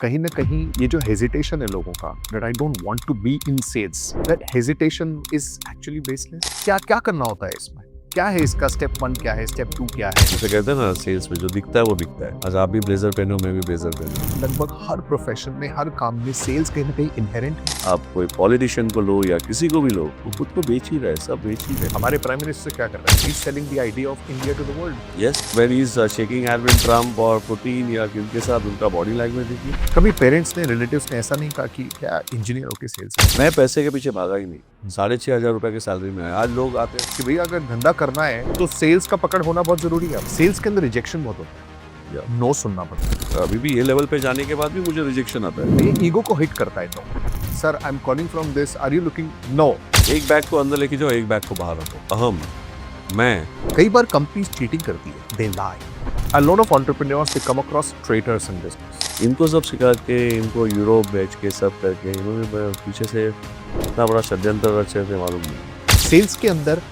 कहीं न कहीं ये जो हेजिटेशन है लोगों का that I don't want to be in sales, that hesitation is actually baseless. क्या क्या करना होता है इसमें? क्या है इसका स्टेप 1 क्या है? स्टेप 2 क्या है? जैसे कहते हैं ना सेल्स में जो दिखता है वो बिकता है। आज आप भी ब्लेजर पहने हो, मैं भी ब्लेजर पहनूं। लगभग हर प्रोफेशन में, हर काम में सेल्स कहीं न कहीं इन्हेरेंट है। आप कोई पॉलिटिशियन को लो या किसी को भी लो, वो खुद को बेच ही रहा है, सब बेच ही रहे हैं। हमारे प्राइम मिनिस्टर क्या कर रहे हैं? He is selling the idea of India to the world. Yes, when he is shaking hand with Trump और पुतिन या किनके साथ, उनका बॉडी लैंग्वेज देखिए। कभी पेरेंट्स ने, रिलेटिव्स ने ऐसा नहीं कहा कि क्या इंजीनियर होके सेल्स मैं पैसे के पीछे भागा ही नहीं। 6,500 रुपए की सैलरी में है। आज लोग आते हैं कि भैया अगर धंधा करना है तो सेल्स का पकड़ होना बहुत ज़रूरी है। सेल्स के अंदर रिजेक्शन बहुत होता या है। नो सुनना पड़ता है। अभी भी ये लेवल पे जाने के बाद भी मुझे रिजेक्शन आता है। ये ईगो को हिट करता है। No sir, I am calling from this, are you looking? No. एक बैग को अंदर लेके जाओ, एक बैग को बाहर रखो। अहम मैं कई बार कंपनीज चीटिंग करती है, दे लाई। A lot of entrepreneurs they come across traitors in business. इनको सब सिखा के, इनको यूरोप बेच के, सब करके इन्होंने पीछे से इतना बड़ा षड्यंत्र रचे थे, मालूम नहीं। सेल्स के अंदर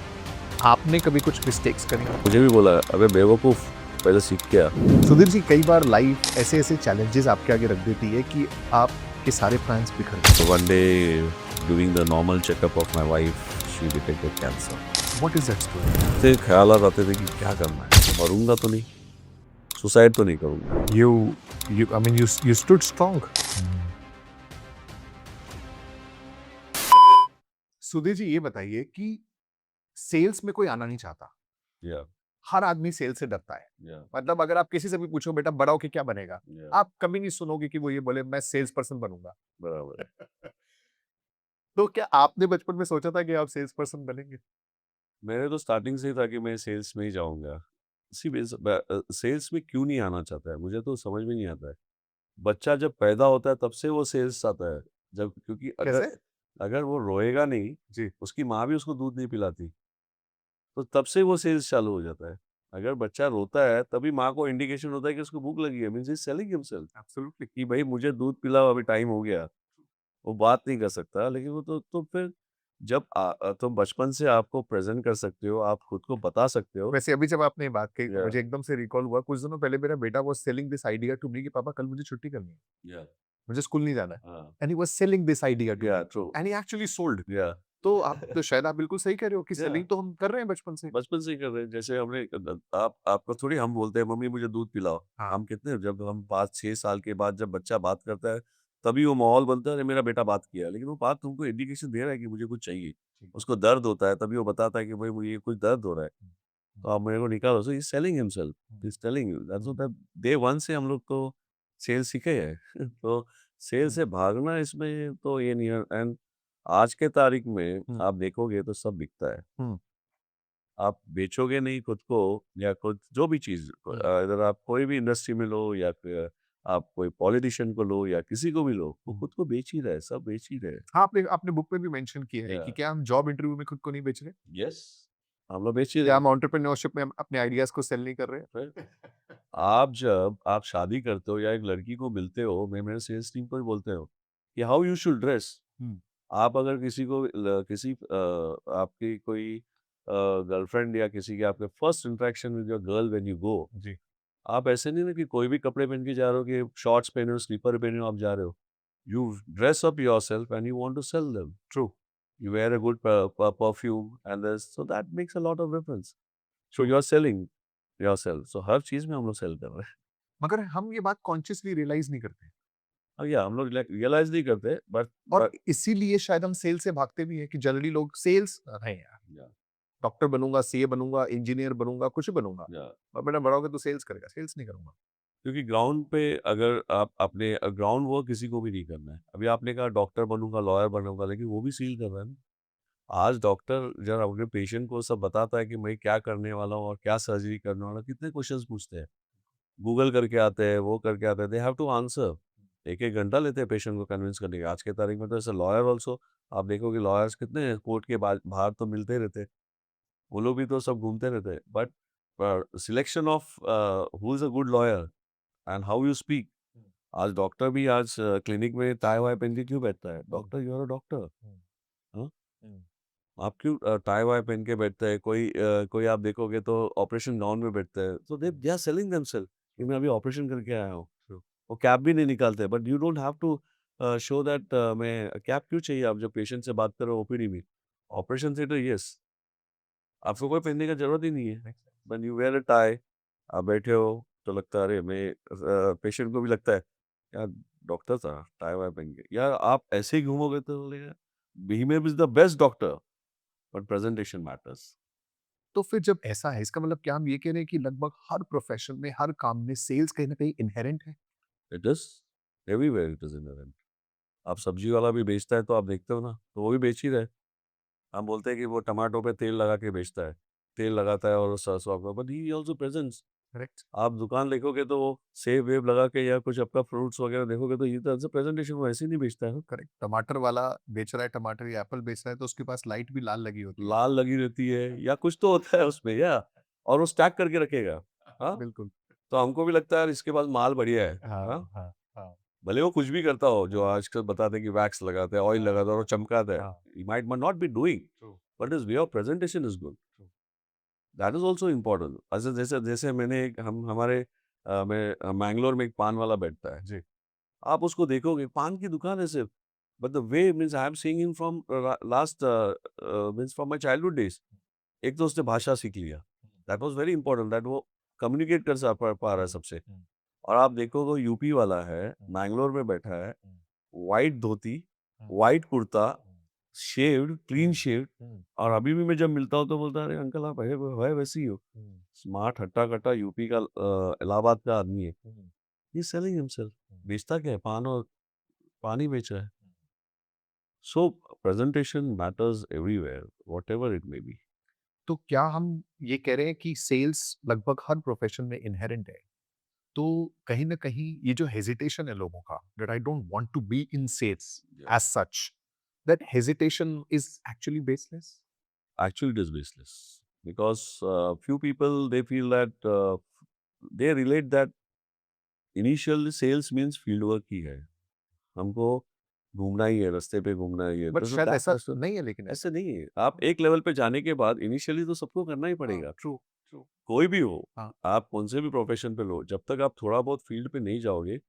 आपने कभी कुछ मिस्टेक्स करी? मुझे भी बोला, अबे बेवकूफ, पहले सीख के आ। सुधीर जी, कई बार लाइफ ऐसे ऐसे चैलेंजेस आपके आगे रख देती है कि आपके सारे प्लान्स बिखर जाते So one day, during the normal checkup of my wife, she detected cancer. हैं। What is that story? फिर ख्यालात आते थे कि क्या करना है, मरूंगा तो नहीं, सुसाइड तो नहीं करूंगा। I mean, you stood strong. Sudhir ji, ये बताइए कि सेल्स में कोई आना नहीं चाहता। या हर आदमी सेल्स से डरता है। या मतलब अगर आप किसी से भी पूछो बेटा बड़ा होके क्या बनेगा, या आप कभी नहीं सुनोगे कि वो ये बोले मैं सेल्स पर्सन बनूंगा। बराबर है। तो क्या आपने बचपन में सोचा था कि आप सेल्स पर्सन बनेंगे? मेरे तो स्टार्टिंग से ही था कि मैं सेल्स में ही जाऊंगा। इसी सेल्स में क्यों नहीं आना चाहता है, मुझे तो समझ में नहीं आता है। बच्चा जब पैदा होता है तब से वो सेल्स आता है। जब क्योंकि अगर कैसे? अगर वो रोएगा नहीं, जी। उसकी माँ भी उसको दूध नहीं पिलाती, तो तब से वो सेल्स चालू हो जाता है। अगर बच्चा रोता है तभी माँ को इंडिकेशन होता है कि उसको भूख लगी है, means he is selling himself absolutely. कि भाई मुझे दूध पिलाओ, अभी टाइम हो गया। वो बात नहीं कर सकता, लेकिन वो तो फिर जब तुम बचपन से आपको प्रेजेंट कर सकते हो, आप खुद को बता सकते हो। वैसे अभी जब आपने ये बात कही तो या मुझे एकदम से रिकॉल हुआ, कुछ दिनों पहले मेरा बेटा was selling this idea to me कि पापा कल मुझे छुट्टी करनी है, या मुझे स्कूल नहीं जाना है। हाँ and he was selling this idea to yeah me true and he actually sold. या तो आप तो शायद आप बिल्कुल सही कह रहे हो कि या सेलिंग तो हम कर रहे हैं बचपन से। बचपन से ही कर रहे हैं। जैसे हमने आप आपको थोड़ी हम बोलते हैं मम्मी मुझे दूध पिलाओ। हाँ। हम कितने, जब हम 5-6 साल के बाद जब बच्चा बात करता है, तभी वो माहौल बनता है, अरे मेरा बेटा बात किया। लेकिन वो बात तुमको इंडिकेशन दे रहा है कि मुझे कुछ चाहिए। ठीक है। उसको दर्द होता है, तभी वो बताता है कि भाई मुझे कुछ दर्द हो रहा है, हुँ, हुँ, तो आप मेरे को निकालो। So he is selling himself, hmm, he is telling you that's hmm, what day 1 से हम लोग तो सेल्स सीखे हैं। तो सेल हुँ, से भागना इसमें तो ये नहीं है। एंड आज के तारीख में हुँ, आप देखोगे तो सब बिकता है। हुँ, आप बेचोगे नहीं खुद को, या खुद जो भी चीज़ हुँ, अगर आप कोई भी इंडस्ट्री में लो, या फिर आप कोई पॉलिटिशियन को लो या किसी को भी लो, वो हुँ। खुद को बेच ही रहे हैं, सब बेच ही रहे हैं। हाँ, आपने आपने बुक में भी मेंशन किया है या कि क्या हम जॉब इंटरव्यू में खुद को नहीं बेच रहे? यस, हम लोग बेच ही क्या रहे हैं। हम एंटरप्रेन्योरशिप में हम अपने आइडियाज़ को सेल नहीं कर रहे? फिर आप जब आप शादी करते हो या एक लड़की को मिलते हो, मैं मेरे सेल्स टीम को भी बोलते हो कि हाउ यू शुड ड्रेस। हुँ, आप अगर किसी को आपकी कोई गर्लफ्रेंड या किसी के आपके first interaction with your girl when you go, जी, आप ऐसे नहीं ना कि कोई भी कपड़े पहन के जा रहे हो, कि शॉर्ट्स पहने हो, स्लीपर पहने हो, आप जा रहे हो। You dress up yourself and you want to sell them. True, you wear a good perfume and so that makes a lot of difference. So true. You are selling yourself. So हर चीज़ में हम लोग cell कर रहे हैं। मगर हम ये बात कॉन्शियसली रियलाइज़ नहीं करते अब या हम लोग रियलाइज़ नहीं करते, बट और बट इसीलिए शायद हम सेल से भागते भी हैं कि जनरली लोग सेल्स नहीं यार, या डॉक्टर बनूँगा, सीए बनूँगा, इंजीनियर बनूँगा, कुछ भी बनूँगा या और बेटा बड़ा होके तू सेल्स करेगा, सेल्स नहीं करूँगा। क्योंकि ग्राउंड पे अगर आप अपने ग्राउंड वर्क किसी को भी नहीं करना है। अभी आपने कहा डॉक्टर बनूँगा, लॉयर बनूँगा, लेकिन वो भी सील कर रहा है ना। आज डॉक्टर जब अपने पेशेंट को सब बताता है कि मैं क्या करने वाला हूँ और क्या सर्जरी करने वाला हूँ, कितने क्वेश्चंस पूछते हैं। गूगल करके आते हैं, वो करके आते हैं, दे हैव टू आंसर। 1-1 घंटा लेते हैं पेशेंट को कन्विंस करने का। आज के तारीख में तो ऐसे लॉयर ऑल्सो, आप देखोगे लॉयर्स कितने कोर्ट के बाहर तो मिलते ही रहते हैं। वो लोग भी तो सब घूमते रहते हैं। But selection of who is a good lawyer and how you speak. Hmm, आज डॉक्टर भी आज क्लिनिक में टाई वाई पहन के क्यों बैठता है? Hmm, doctor, you are a doctor. Hmm, हाँ? हुँ, आप क्यों टाई वाई पहन के बैठते हैं? कोई आप देखोगे तो ऑपरेशन गाउन में बैठते हैं। सो हुँ, दे आर सेलिंग देमसेल्फ कि ट्रू, मैं अभी ऑपरेशन करके आया हूँ। ट्रू। वो कैप भी नहीं निकालते, but you don't have to show that मैं कैप क्यों चाहिए आप जब पेशेंट से बात कर रहे हो ओपीडी में। ऑपरेशन थिएटर यस, आपको कोई पहनने का ज़रूरत ही नहीं है। When you wear a tie, आप बैठे हो तो लगता है अरे मैं पेशेंट को भी लगता है यार डॉक्टर था टाई वाई पहन के। यार आप ऐसे ही घूमोगे तो बोलेगा he may be the best doctor but presentation matters. तो फिर जब ऐसा है, इसका मतलब क्या हम ये कह रहे हैं कि लगभग हर प्रोफेशन में, हर काम में सेल्स कहीं न कहीं इन्हेरेंट है? It is everywhere it is inherent. आप सब्जी वाला भी बेचता है तो आप देखते हो ना, तो वो भी बेच ही रहा है। हम बोलते हैं कि वो टमाटो पे तेल लगा के बेचता है। तेल लगाता है और सरसों का but he also presents. Correct? आप दुकान देखोगे तो वो सेब-वेब लगा के या कुछ आपका फ्रूट्स वगैरह देखोगे तो ये तो एज़ अ प्रेजेंटेशन वो ऐसे ही नहीं बेचता है ना। करेक्ट। टमाटर वाला बेच रहा है टमाटर या एप्पल बेच रहा है तो उसके पास लाइट भी लाल लगी होती है। लाल लगी रहती है या कुछ तो होता है उसमें या और वो स्टैक करके रखेगा। हाँ, बिल्कुल। तो हमको भी लगता है यार इसके पास माल बढ़िया है। हाँ, हाँ, हाँ, हाँ, भले वो कुछ भी करता हो जो आजकल बताते हैं कि वैक्स लगाता है, ऑयल लगाता है और वो चमकाता है। हाँ। He might not be doing true, but his way of presentation is good. True. That is also important. अच्छा जैसे जैसे मैंने एक हम हमारे मैंगलोर में एक पान वाला बैठता है। जी। आप उसको देखोगे पान की दुकान है सिर्फ, but the way means I am seeing him from last means from my childhood days. एक तो उसने भाषा सीख लिया, that was very important that वो कम्युनिकेट कर सा पा रहा है हुँ, सबसे। हुँ, और आप देखोगे वो यूपी वाला है, हुँ, बैंगलोर में बैठा है, हुँ, व्हाइट धोती, हुँ, व्हाइट कुर्ता, हुँ, शेव्ड, क्लीन हुँ, शेव्ड हुँ, और अभी भी मैं जब मिलता हूँ तो बोलता है, "अरे अंकल आप है वैसे ही हो।" हुँ, स्मार्ट हट्टा-कट्टा यूपी का इलाहाबाद का आदमी है। हुँ, ही इज़ सेलिंग हिमसेल्फ हुँ, बेचता क्या है? पान और पान ही बेच रहा है। हुँ। So presentation matters everywhere whatever it may be. तो क्या हम ये कह रहे हैं कि सेल्स लगभग हर प्रोफेशन में इन्हेरेंट है? तो कहीं न कहीं ये जो हेजिटेशन है लोगों का, that I don't want to be in sales Yeah. As such, that hesitation is actually baseless? Actually, it is baseless because few people they feel that they relate that initial sales means field work ही है। हमको घूमना ही है, रास्ते पे घूमना ही है। But तो शायद दैट ऐसा ऐसा नहीं है लेकिन ऐसा। ऐसे नहीं है। आप एक लेवल पे जाने के बाद इनिशियली तो सबको करना ही हाँ, पड़ेगा। True, true. कोई भी हो, हाँ, आप कौन से भी प्रोफेशन पे लो, जब तक आप थोड़ा बहुत फील्ड पे नहीं जाओगे,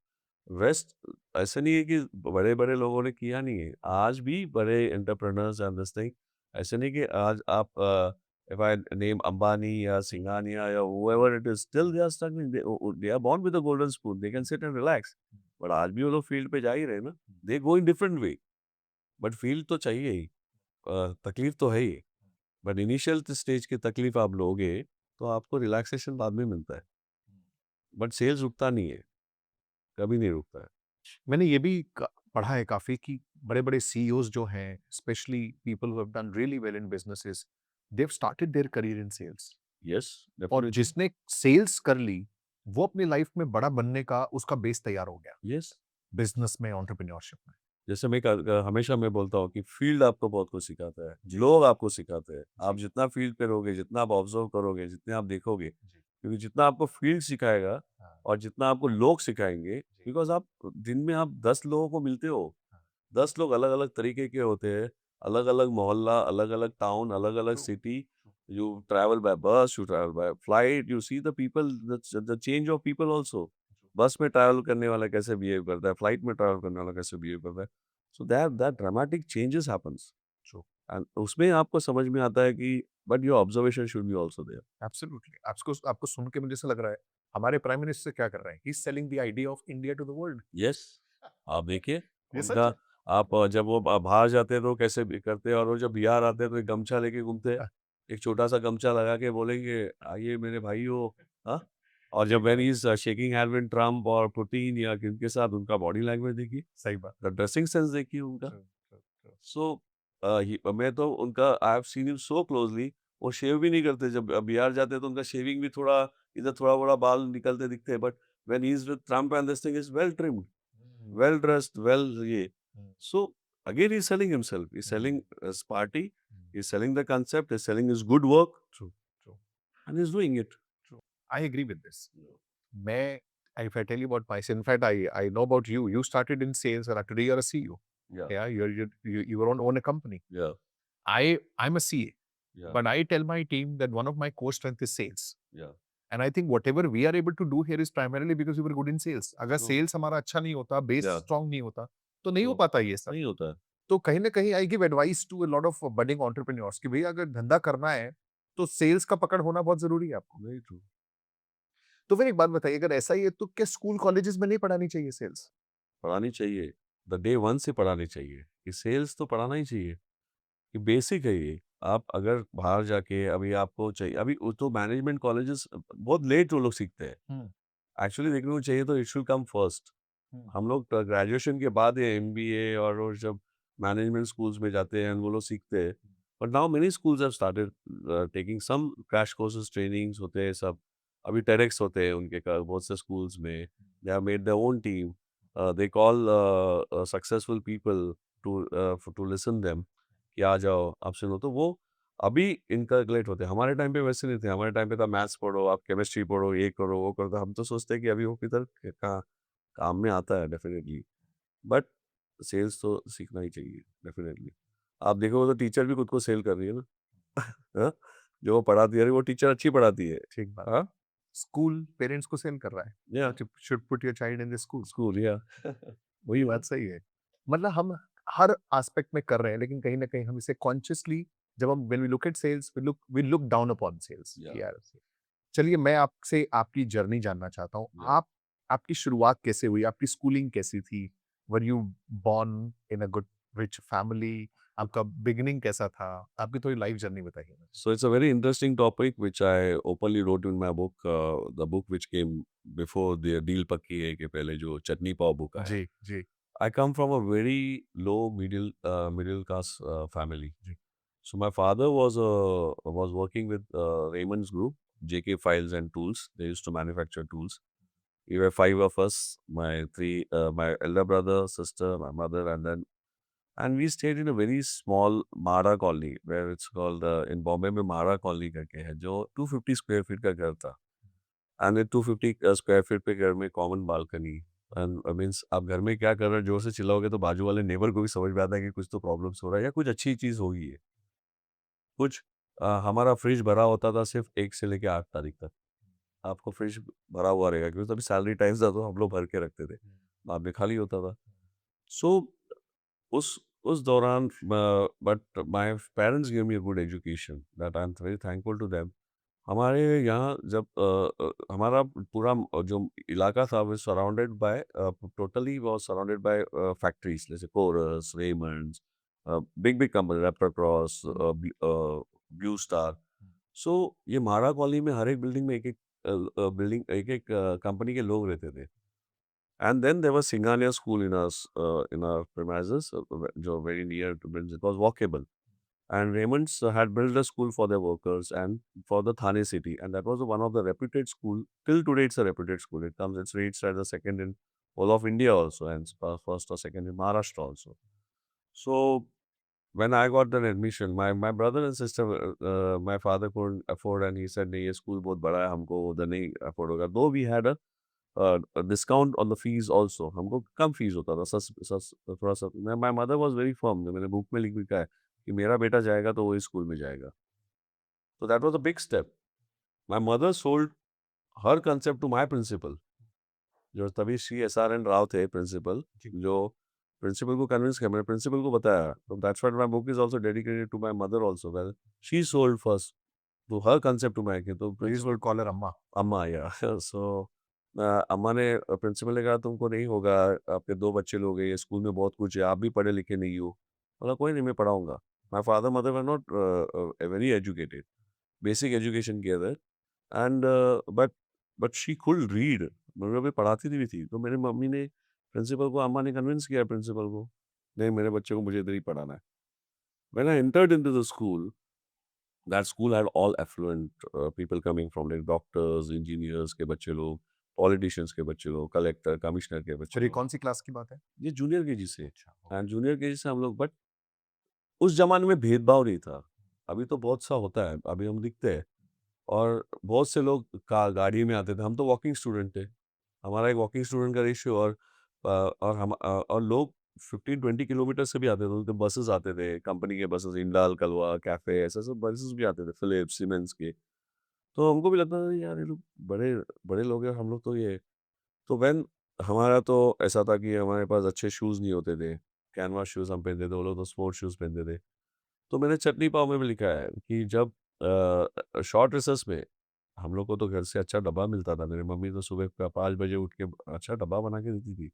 रेस्ट ऐसा नहीं है कि बड़े-बड़े लोगों ने किया नहीं है। आज भी बड़े एंटरप्रेन्योर्स एंड दिस थिंग ऐसा नहीं कि आज आप इफ आई नेम अंबानी या सिंघानिया या whoever it is still they are struggling they are born with a golden spoon they can sit and relax but आज भी वो लोग फील्ड पे जा ही रहे हैं ना they go in different way but field तो चाहिए ही तकलीफ तो है ही बट इनिशियल स्टेज की तकलीफ आप लोगे तो आपको रिलैक्सेशन बाद में मिलता है बट सेल्स रुकता नहीं है कभी नहीं रुकता है मैंने ये भी पढ़ा है काफ़ी कि बड़े-बड़े सीईओज़ जो हैं, specially people who have done really well in businesses, they have started their career in sales. Yes और डेफिनेटली जिसने सेल्स कर ली, वो अपनी लाइफ में बड़ा बनने का उसका बेस तैयार हो गया, यस बिज़नेस में, एंटरप्रेन्योरशिप में। जैसे हमेशा मैं बोलता हूँ कि फील्ड आपको बहुत कुछ सिखाता है, जी, लोग आपको सिखाते हैं। आप जी, जितना फील्ड पे रहोगे, जितना आप ऑब्ज़र्व करोगे, जितने आप देखोगे, जी। क्योंकि जितना आपको फील्ड सिखाएगा हाँ, और जितना आपको लोग सिखाएँगे, जी, बिकॉज़ आप दिन में आप 10 लोगों को मिलते हो, हाँ। 10 लोग अलग-अलग तरीके के होते हैं, अलग-अलग मोहल्ला, अलग-अलग टाउन, अलग-अलग true, city. True. You travel by bus, you travel by flight, you see the people, the change of people also. बस में ट्रैवल करने वाला कैसे बिहेव करता है, फ्लाइट में ट्रैवल करने वाला कैसे बिहेव करता है। So that dramatic changes happens true, and उसमें आपको समझ में आता है कि but your observation should be also there. Absolutely. आपको आपको सुन के मुझे ऐसा लग रहा है, हमारे प्राइम मिनिस्टर क्या कर रहे हैं? He is selling the idea of India to the world. Yes, आप देखिए ये सच उनका है। आप जब वो बाहर जाते हैं तो कैसे भी करते हैं और वो जब बिहार आते हैं तो एक गमछा लेके घूमते हैं। एक छोटा-सा गमछा लगा के बोलेंगे, "आइए मेरे भाइयों" हाँ? और जब सही व्हेन बात, he is shaking hand with Trump और पुतिन या किनके साथ उनका बॉडी लैंग्वेज देखिए, सही बात। द ड्रेसिंग सेंस देखिए उनका। True, true, true. सो मैं तो उनका आई have seen him so closely वो शेव भी नहीं करते जब बिहार जाते हैं तो उनका शेविंग भी थोड़ा इधर थोड़ा-बड़ा बाल निकलते दिखते हैं but when he is with Trump and this thing is well trimmed, hmm, well dressed, well ये। Hmm, So again, he's selling himself. He's hmm, selling his party. Hmm. He's selling the concept. He's selling his good work, true, true, and he's doing it. True. I agree with this. मैं if I tell you about myself, in fact, I know about you. You started in sales, and today you're a CEO. Yeah, Yeah, you own a company. yeah, I'm a CA, yeah, but I tell my team that one of my core strength is sales, yeah. And I think whatever we are able to do here is primarily because we were good in sales. अगर True. Sales हमारा अच्छा नहीं होता, base Yeah. Strong नहीं होता, तो नहीं हो True. पाता ये सब। नहीं होता है। तो कहीं न कहीं I give advice to a lot of budding entrepreneurs कि भैया अगर धंधा करना है, तो सेल्स का पकड़ होना बहुत ज़रूरी है आपको। Very true. तो फिर एक बात बताइए, अगर ऐसा ही है तो क्या स्कूल कॉलेजेस में नहीं पढ़ानी चाहिए सेल्स? पढ़ानी चाहिए। द डे 1 से पढ़ानी चाहिए कि सेल्स तो पढ़ाना ही चाहिए। ये बेसिक है ये। आप अगर बाहर जाके अभी आपको चाहिए अभी वो तो मैनेजमेंट कॉलेजेस बहुत लेट वो लोग सीखते हैं। हुँ, एक्चुअली देखने को चाहिए तो इट शुड कम फर्स्ट। हुँ, हम लोग ग्रेजुएशन के बाद ये एमबीए और वो जब मैनेजमेंट स्कूल्स में जाते हैं वो लोग सीखते हैं। But now many schools have started taking some crash courses trainings होते हैं सब। अभी टेडेक्स होते हैं उनके बहुत से स्कूल्स में। They have made their own team. They call successful people to listen them कि आ जाओ आप सुनो तो वो अभी इनकलकुलेट होते हैं। हमारे टाइम पे वैसे नहीं थे। हमारे टाइम पे था मैथ्स पढ़ो, आप केमिस्ट्री पढ़ो, ये करो, वो करो। तो हम तो सोचते हैं कि अभी वो किधर कहाँ काम में आता है डेफिनेटली। बट सेल्स तो सीखना ही चाहिए डेफिनेटली। आप देखोगे तो टीचर भी खुद को सेल कर रही है ना। हाँ? जो वो पढ़ाती है वो टीचर अच्छी पढ़ाती है। ठीक बात। हाँ? स्कूल पेरेंट्स को सेल कर रहा है या that you should put your child in the school. School या वही बात सही है। मतलब हम हर एस्पेक्ट में कर रहे हैं, लेकिन कहीं न कहीं हम इसे कॉन्शियसली जब हम when we look at sales we look down upon sales या कि यार। चलिए मैं आपसे आपकी जर्नी जानना चाहता हूँ। या आपकी शुरुआत कैसे हुई? आपकी स्कूलिंग कैसी थी? Were you born in a good rich family? आपका बिगिनिंग कैसा था? आपकी थोड़ी लाइफ जर्नी बताइए मुझे। So it's a very interesting topic which I openly wrote in my book, the book which came before the Deal Pakki Hai के पहले जो चटनी पाव बुक आया। जी, जी, I come from a very low middle class family. Ji. So my father was working with Raymond's Group, JK Files and Tools. They used to manufacture tools. We were five of us, my elder brother, sister, my mother, and we stayed in a very small Mara colony, where it's called in Bombay में Mara colony करके है, जो 250 square feet का घर था। And 250 square feet पे घर में कॉमन बालकनी। एंड मीन्स आप घर में क्या कर रहे हो जोर से चिल्लाओगे तो बाजू वाले नेबर को भी समझ में आता है कि कुछ तो प्रॉब्लम्स हो रहा है या कुछ अच्छी चीज़ होगी है। कुछ हमारा फ्रिज भरा होता था सिर्फ 1 से लेके 8 तारीख तक। आपको फ्रिज भरा हुआ रहेगा क्योंकि तभी सैलरी टाइम्स था तो हम लोग भर के रखते थे। बाद में खाली होता था। सो उस दौरान but my parents give me a good education that I am very thankful to them. हमारे यहाँ जब हमारा पूरा जो इलाका था वो surrounded by totally was surrounded by factories जैसे Kores, Raymonds, big big company, रेप्टर क्रॉस, ब्लू स्टार। सो ये मारा कॉलोनी में हर एक बिल्डिंग में एक-एक बिल्डिंग एक-एक कंपनी के लोग रहते थे। And then there was Singhania School in our premises, very near to Prince. It was walkable. And Raymond's had built a school for their workers and for the Thane city. And that was one of the reputed school. Till today, it's a reputed school. It's rated as the second in all of India also, and first or second in Maharashtra also. So when I got an admission, my brother and sister, my father couldn't afford, and he said, "नहीं ये school बहुत बड़ा है, हमको उधर नहीं afford होगा." Though we had a discount on the fees also, हमको कम fees होता था, थोड़ा सा। My mother was very firm. मैंने book में लिख भी कहा है कि मेरा बेटा जाएगा तो वही school में जाएगा। So that was a big step. My mother sold her concept to my principal. जो तभी श्री SRN राव थे प्रिंसिपल, जो प्रिंसिपल को कन्विंस किया। मैंने प्रिंसिपल को बताया, तो that's why my book is also dedicated to my mother also. Well she sold first to her concept to my कि तो प्लीज प्रिंसिपल कॉल हर अम्मा। अम्मा या सो अम्मा ने प्रिंसिपल ने कहा तुमको नहीं होगा, आपके 2 बच्चे लोग हैं, ये स्कूल में बहुत कुछ है, आप भी पढ़े लिखे नहीं हो। बोला कोई नहीं मैं पढ़ाऊंगा। My father mother were not very educated, basic education किया था। And but she could read, मतलब भी पढ़ाती भी थी। तो मेरी मम्मी ने प्रिंसिपल को, अम्मा ने कन्विंस किया प्रिंसिपल को, नहीं मेरे बच्चे को मुझे इधर ही पढ़ाना है। When I entered into the school, that school had all affluent people coming from, like doctors, engineers के बच्चे लोग, पॉलिटिशियंस के बच्चे लोग, कलेक्टर, कमिश्नर के बच्चे सर ये लोग। कौन सी क्लास की बात है? ये जूनियर केजी से। अच्छा। एंड जूनियर केजी से हम लोग, बट उस जमाने में भेदभाव नहीं था। अभी तो बहुत सा होता है, अभी हम दिखते हैं। और बहुत से लोग गाड़ी में आते थे, हम तो वॉकिंग स्टूडेंट थे। हमारा एक वॉकिंग स्टूडेंट का रेशियो, और लोग 15-20 किलोमीटर से भी आते थे। तो बसेस आते थे, कंपनी के बसेस, इंडाल, कलवा, कैफे, ऐसे सब बसेस भी आते थे, फिलिप्स, सीमेंस के। तो हमको भी लगता था यार ये लोग बड़े बड़े लोग हैं, हम लोग तो ये तो व्हेन हमारा तो ऐसा था कि हमारे पास अच्छे शूज़ नहीं होते थे। कैनवास शूज़ हम पहनते थे, वो लोग तो स्पोर्ट्स शूज़ पहनते थे। तो मैंने चटनी पाव में भी लिखा है कि जब शॉर्ट रिसेस में हम लोग को तो घर से अच्छा डब्बा मिलता था। मेरी मम्मी तो सुबह का 5 बजे उठ के अच्छा डब्बा बना के देती थी।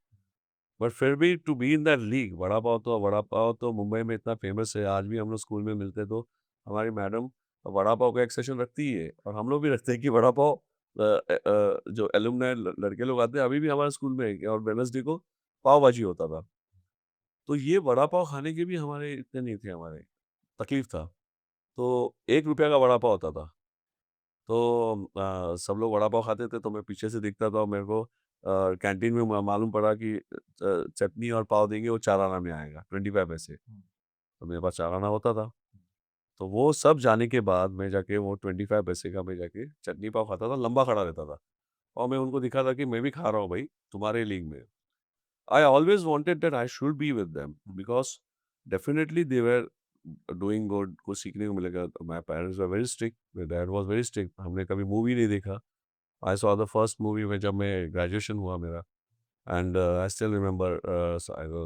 बट फिर भी to be in that league vada pav तो मुंबई में इतना फेमस है। आज भी हम लोग स्कूल में मिलते तो हमारी मैडम वड़ा पाव का एक सेक्शन रखती ही है और हम लोग भी रखते हैं कि वड़ा पाव जो एलुमनाई लड़के लोग आते हैं अभी भी हमारे स्कूल में है और वेडनेसडे को पाव भाजी होता था। तो ये वड़ा पाव खाने के भी हमारे इतने नहीं थे हमारे, तकलीफ था। तो ₹1 का वड़ा पाव होता था। तो सब लोग वड़ा पाव खाते थे तो मैं पीछे से देखता था और मेरे को कैंटीन में मालूम पड़ा कि चटनी और पाव देंगे वो 4 आना में आएगा 25 पैसे। तो मेरे पास 4 आना होता था। तो वो सब जाने के बाद मैं जाके वो 25 पैसे का मैं जाके चटनी पाव खाता था, लंबा खड़ा रहता था। और मैं उनको दिखा था कि मैं भी खा रहा हूँ भाई, तुम्हारे लीग में। I always wanted that I should be with them because definitely they were doing good, कुछ सीखने को मिलेगा। My parents were very strict, my dad was very strict। हमने कभी मूवी नहीं देखा। I saw the first movie में जब मैं ग्रेजुएशन हुआ मेरा and I still remember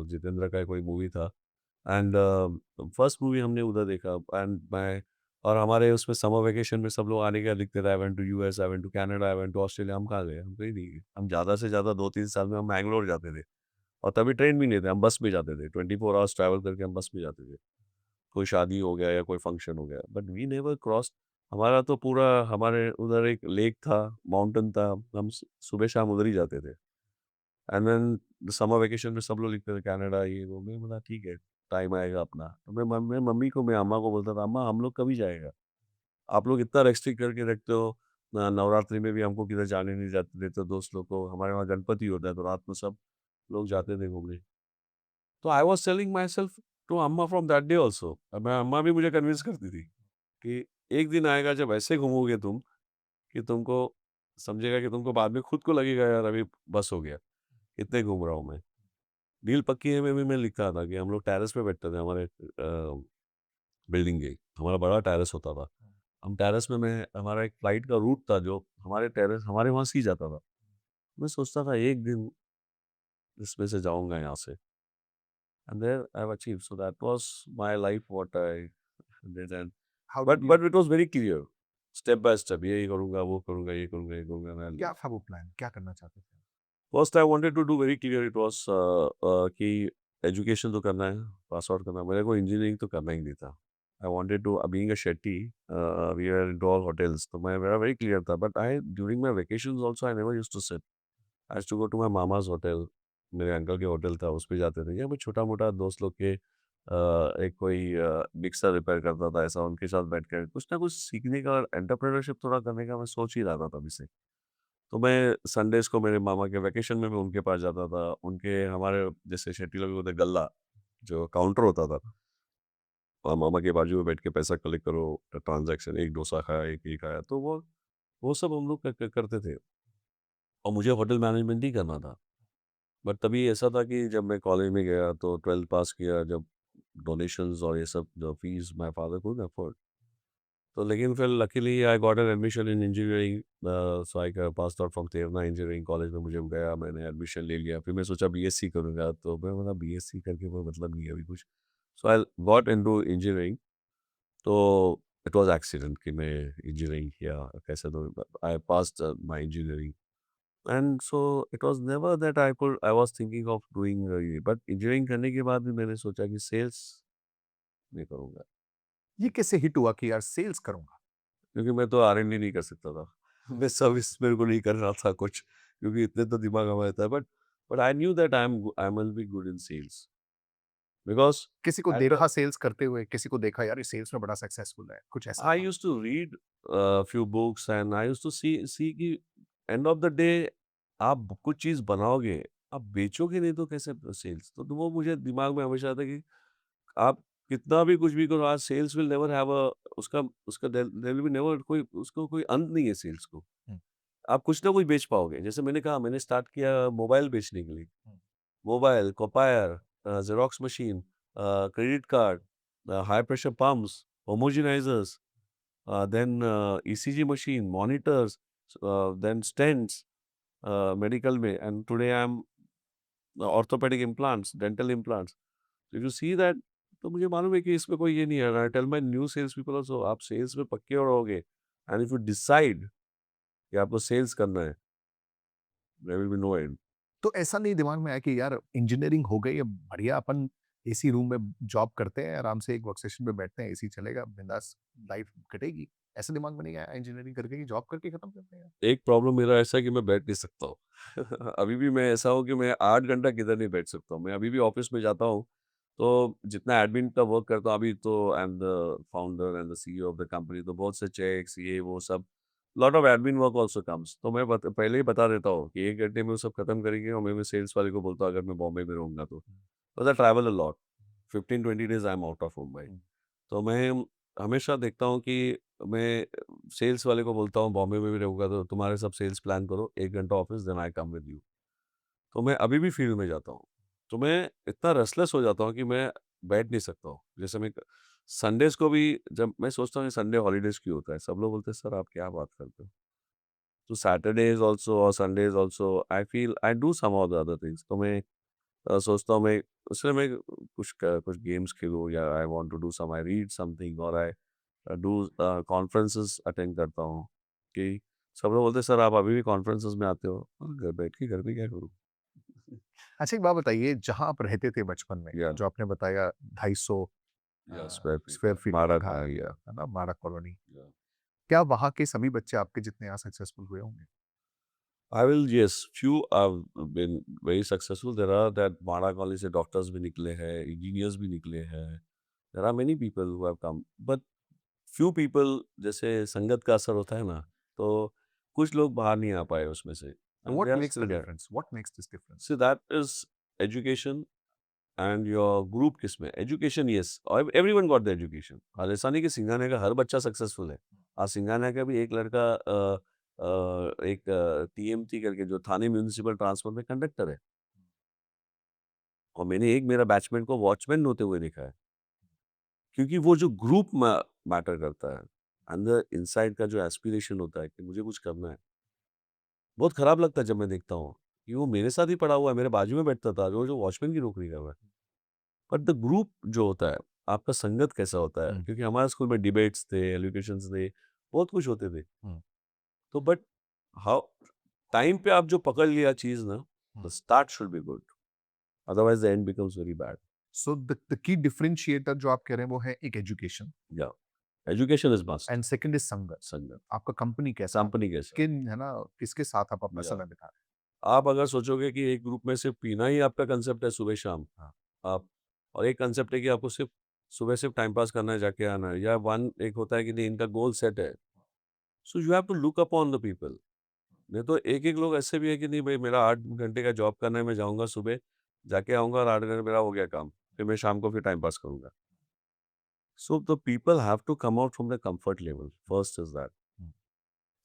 Jitendra का कोई मूवी था एंड फर्स्ट मूवी हमने उधर देखा एंड मैं और हमारे उसमें समर वेकेशन में सब लोग आने का लिखते थे I went to US, I went to Canada, I went to Australia. हम कहाँ गए? हम कहीं नहीं गए। हम ज़्यादा से ज़्यादा 2-3 साल में हम बैंगलोर जाते थे और तभी ट्रेन भी नहीं थे, हम बस में जाते थे। 24 आवर्स ट्रैवल करके हम बस में जाते थे। कोई शादी हो गया या कोई फंक्शन हो गया, बट वी नेवर क्रॉस्ड। हमारा तो पूरा हमारे उधर एक लेक था, माउंटेन था, हम सुबह शाम उधर ही जाते थे। एंड देन समर वेकेशन में सब लोग लिखते थे कनाडा ये वो। मैं बोला ठीक है, टाइम आएगा अपना। तो मैं मम्मी को, मैं अम्मा को बोलता था, अम्मा हम लोग कभी जाएगा? आप लोग इतना रेस्ट्रिक्ट करके रखते हो। नवरात्रि में भी हमको किधर जाने नहीं जाते देते दोस्त लोग को। हमारे वहाँ गणपति होता है तो रात में सब लोग जाते थे घूमने। तो I was telling myself to Amma from that day also. मैं अम्मा भी मुझे कन्विंस करती थी कि एक दिन आएगा जब ऐसे घूमोगे तुम कि तुमको समझेगा कि तुमको बाद में खुद को लगेगा यार अभी बस हो गया, इतने घूम रहा हूँ मैं। डील पक्की है में भी मैं लिखा था कि हम लोग टेरेस पे बैठते थे हमारे बिल्डिंग के। हमारा बड़ा टेरेस होता था। हम टेरेस में मैं हमारा एक फ्लाइट का रूट था जो हमारे टेरेस हमारे वहाँ से ही जाता था। मैं सोचता था एक दिन इसमें से जाऊँगा यहाँ से। And there I've achieved. So that was my life, what I did. And How did but you, but it was very clear, step by step. ये करूँगा, वो करूँगा, ये करूँगा, ये करूँगा। क्या मैं था वो प्लान? क्या करना चाहते थे? first I wanted to do very clear. It was कि एजुकेशन तो करना है, पास आउट करना है। मेरे को इंजीनियरिंग तो करना ही नहीं था। I wanted to being a Shetty, we were into all hotels. तो मैं मेरा very clear था. But I during my vacations also I never used to sit. I used to go to my Mama's hotel। मेरे uncle के hotel था उस पे जाते थे या मैं छोटा-मोटा दोस्त लोग के एक कोई मिक्सर रिपेयर करता था ऐसा उनके साथ बैठ कर कुछ ना कुछ सीखने का और एंटरप्रेन्योरशिप थोड़ा करने का मैं सोच ही रहा था तभी से। तो मैं संडेज़ को मेरे मामा के वैकेशन में मैं उनके पास जाता था। उनके हमारे जैसे शेट्टी लोग होते गल्ला जो काउंटर होता था और मामा के बाजू में बैठ के पैसा कलेक्ट करो, ट्रांज़ैक्शन, 1 डोसा खाया, 1 ये खाया। तो वो सब हम लोग क क करते थे और मुझे होटल मैनेजमेंट ही करना था। बट तभी ऐसा था कि जब मैं कॉलेज में गया तो 12th पास किया जब डोनेशंस और ये सब जो fees my father could afford. तो लेकिन फिर luckily I got an admission in engineering. So I passed out from Terna engineering college में मुझे गया मैंने एडमिशन ले लिया। फिर मैं सोचा बीएससी करूंगा तो मैं बोला बीएससी करके कोई मतलब नहीं है अभी कुछ। सो आई गॉट इनटू इंजीनियरिंग। तो इट वाज एक्सीडेंट कि मैं इंजीनियरिंग किया कैसे तो I passed my engineering. And so it was never that I was thinking of doing ये। बट इंजीनियरिंग करने के बाद भी मैंने सोचा कि सेल्स नहीं करूंगा ये कैसे हिट हुआ कि यार सेल्स करूंगा? क्योंकि मैं तो आर&डी नहीं कर सकता था। मैं सर्विस मेरे को नहीं कर रहा था कुछ क्योंकि इतने तो दिमाग हमारा था। But I knew that I must be good in sales because किसी को एट द देखा सेल्स करते हुए, किसी को देखा यार ये सेल्स में बड़ा सक्सेसफुल है, कुछ ऐसा आई था? Used to read few books and I used to see कि एंड ऑफ द डे आप कुछ चीज़ बनाओगे, आप बेचोगे नहीं तो कैसे सेल्स? तो वो मुझे दिमाग में हमेशा आता कि आप कितना भी कुछ भी करो आज sales will never have a उसका उसका देयर विल बी नेवर कोई उसको कोई अंत नहीं है सेल्स को। हुँ, आप कुछ ना कुछ बेच पाओगे। जैसे मैंने कहा मैंने स्टार्ट किया मोबाइल बेचने के लिए। Hmm, mobile, copier, Xerox machine, credit card, high pressure pumps, homogenizers. then ECG machine, monitors, then stents, medical में, and today I'm orthopedic implants, dental implants. So if you see that, तो मुझे मालूम है कि इसमें कोई ये नहीं है. I tell my new sales people also, आप sales में पक्के रहोगे, and if you decide कि आपको sales करना है, there will be no end. तो ऐसा नहीं दिमाग में आया कि यार इंजीनियरिंग हो गई, अब बढ़िया अपन एसी रूम में जॉब करते हैं, आराम से एक वर्क स्टेशन पे बैठते हैं, एसी चलेगा, बिंदास लाइफ कटेगी। ऐसा दिमाग में नहीं आया इंजीनियरिंग करके कि जॉब करके खत्म करते हैं यार? एक प्रॉब्लम मेरा ऐसा है कि मैं बैठ नहीं सकता हूँ. अभी भी मैं ऐसा हूँ कि मैं 8 घंटा किधर नहीं बैठ सकता हूँ. मैं अभी भी ऑफिस में जाता हूँ, तो जितना एडमिन का वर्क करता हूँ, अभी तो I am the founder and the CEO of the company, तो बहुत से चेक्स, ये वो सब, lot of admin work also comes. तो मैं पहले ही बता देता हूँ कि 1 घंटे में वो सब खत्म करेंगे, और मैं सेल्स वाले को बोलता हूँ अगर मैं बॉम्बे में रहूँगा तो. Because I travel a lot, 15-20 days I am out of Mumbai. तो मैं हमेशा देखता हूँ कि मैं सेल्स वाले को बोलता हूँ बॉम्बे में भी रहूँगा तो तुम्हारे सब सेल्स प्लान करो, 1 घंटा office, then I come with you. तो मैं अभी भी फील्ड में जाता हूँ. तो मैं इतना रेस्टलेस हो जाता हूँ कि मैं बैठ नहीं सकता हूँ. जैसे मैं संडेज़ को भी, जब मैं सोचता हूँ ये संडे हॉलिडेज़ क्यों होता है? सब लोग बोलते हैं सर आप क्या बात करते हो? तो सैटरडेज़ ऑल्सो और Sundays also I feel I do some of the other things. तो मैं सोचता हूँ मैं उसमें मैं कुछ गेम्स खेलूँ, या I want to do some, I read something, और आई डू कॉन्फ्रेंसेस अटेंड करता हूँ. कि सब लोग बोलते हैं सर आप अभी भी कॉन्फ्रेंसेस में आते हो. घर बैठ के घर में क्या करूँ? अच्छा एक बात बताइए, जहाँ आप रहते थे बचपन में, या जो आपने बताया 250 स्क्वायर फीट स्क्वायर फीट का मारा घर, था. या है ना? माड़ा कॉलोनी। क्या वहाँ के सभी बच्चे आपके जितने यहाँ सक्सेसफुल हुए होंगे? I will, yes, few have been very successful. There are that माड़ा कॉलेज से डॉक्टर्स भी निकले हैं, इंजीनियर्स भी निकले हैं. There are many people who have come, but few people, जैसे संगत का असर होता है ना, तो कुछ लोग बाहर नहीं आ पाए उसमें से, and they what are makes still the there. Difference? What makes this difference? So that is education and your group किसमें. Education, yes, everyone got the education. और ऐसा नहीं कि सिंगाना का हर बच्चा सक्सेसफुल है. आज सिंगाना का भी एक लड़का एक टीएमटी करके, जो थाने म्यूनिसिपल ट्रांसपोर्ट में कंडक्टर है, और मैंने एक मेरा बैचमेट को वॉचमैन होते हुए देखा है. क्योंकि वो जो ग्रुप मैटर करता है, अंदर इनसाइड का जो एस्पिरेशन होता है कि मुझे कुछ करना है. बहुत खराब लगता है जब मैं देखता हूँ कि वो मेरे साथ ही पड़ा हुआ है, मेरे बाजू में बैठता था, जो जो वॉचमैन की नौकरी कर रहा है. बट द ग्रुप जो होता है, आपका संगत कैसा होता है, हुँ, क्योंकि हमारे स्कूल में डिबेट्स थे, एलोकेशंस थे, बहुत कुछ होते थे. हुँ, तो बट हाउ टाइम पे आप जो पकड़ लिया चीज़ ना, the hmm. Start should be good, otherwise the end becomes very bad. So the key differentiator जो आप कह रहे हैं वो है एक एजुकेशन या education is must. And second is संगत। संगत, आपका कंपनी कैसा, आप कंपनी कैसा. किन, है ना, किसके साथ आप अपना या समय बिता रहे आप अगर सोचोगे कि एक ग्रुप में सिर्फ पीना ही आपका कंसेप्ट है सुबह-शाम, हैं? हाँ। आप, और एक कंसेप्ट है कि आपको सिर्फ सुबह सिर्फ टाइम पास करना है, जाके आना है, या वन एक होता है कि नहीं इनका गोल सेट है. So you have to look upon the people. नहीं तो एक-एक लोग ऐसे भी है कि नहीं भाई मेरा 8 घंटे का जॉब करना है, मैं जाऊँगा सुबह, जाके आऊँगा और 8 घंटे मेरा हो गया काम. फिर मैं शाम को फिर टाइम पास करूँगा. So the people have to come out from the comfort level. First is that. हुँ।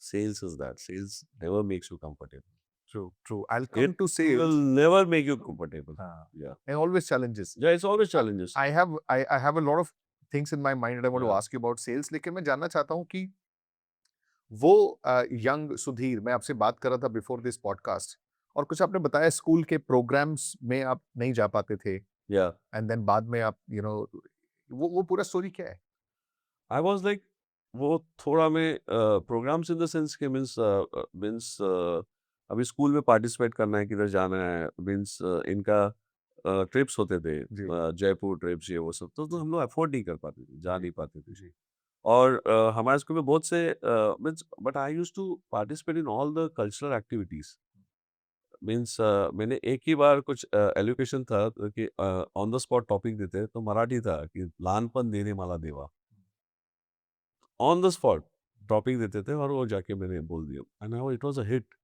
Sales is that. Sales never makes you comfortable. True, true. I will It come to will sales. never make you comfortable. हाँ, Yeah. And always challenges. Yeah, it's always challenges. I have a lot of things in my mind that I want to Yeah. Ask you about sales, लेकिन मैं जानना चाहता हूँ कि वो young Sudhir, मैं आपसे बात कर रहा था बिफोर दिस पॉडकास्ट, और कुछ आपने बताया स्कूल के प्रोग्राम्स में आप नहीं जा पाते थे, Yeah. एंड देन बाद में आप वो पूरा स्टोरी क्या है? I was like, वो थोड़ा मैं प्रोग्राम्स इन द सेंस के मीन्स अभी स्कूल में पार्टिसिपेट करना है, किधर जाना है, मीन्स इनका ट्रिप्स होते थे, जी, जयपुर ट्रिप्स, ये वो सब, तो हम लोग अफोर्ड नहीं कर पाते थे, जा जी, नहीं पाते थे. जी। और हमारे स्कूल में बहुत से means, but I used to participate in all the cultural activities. Means मैंने एक ही बार कुछ एलोकेशन था कि ऑन द स्पॉट टॉपिक देते, तो मराठी था कि लहानपण देणे मला देवा. ऑन द स्पॉट टॉपिक देते थे और वो जाके मैंने बोल दिया, and now it was a hit.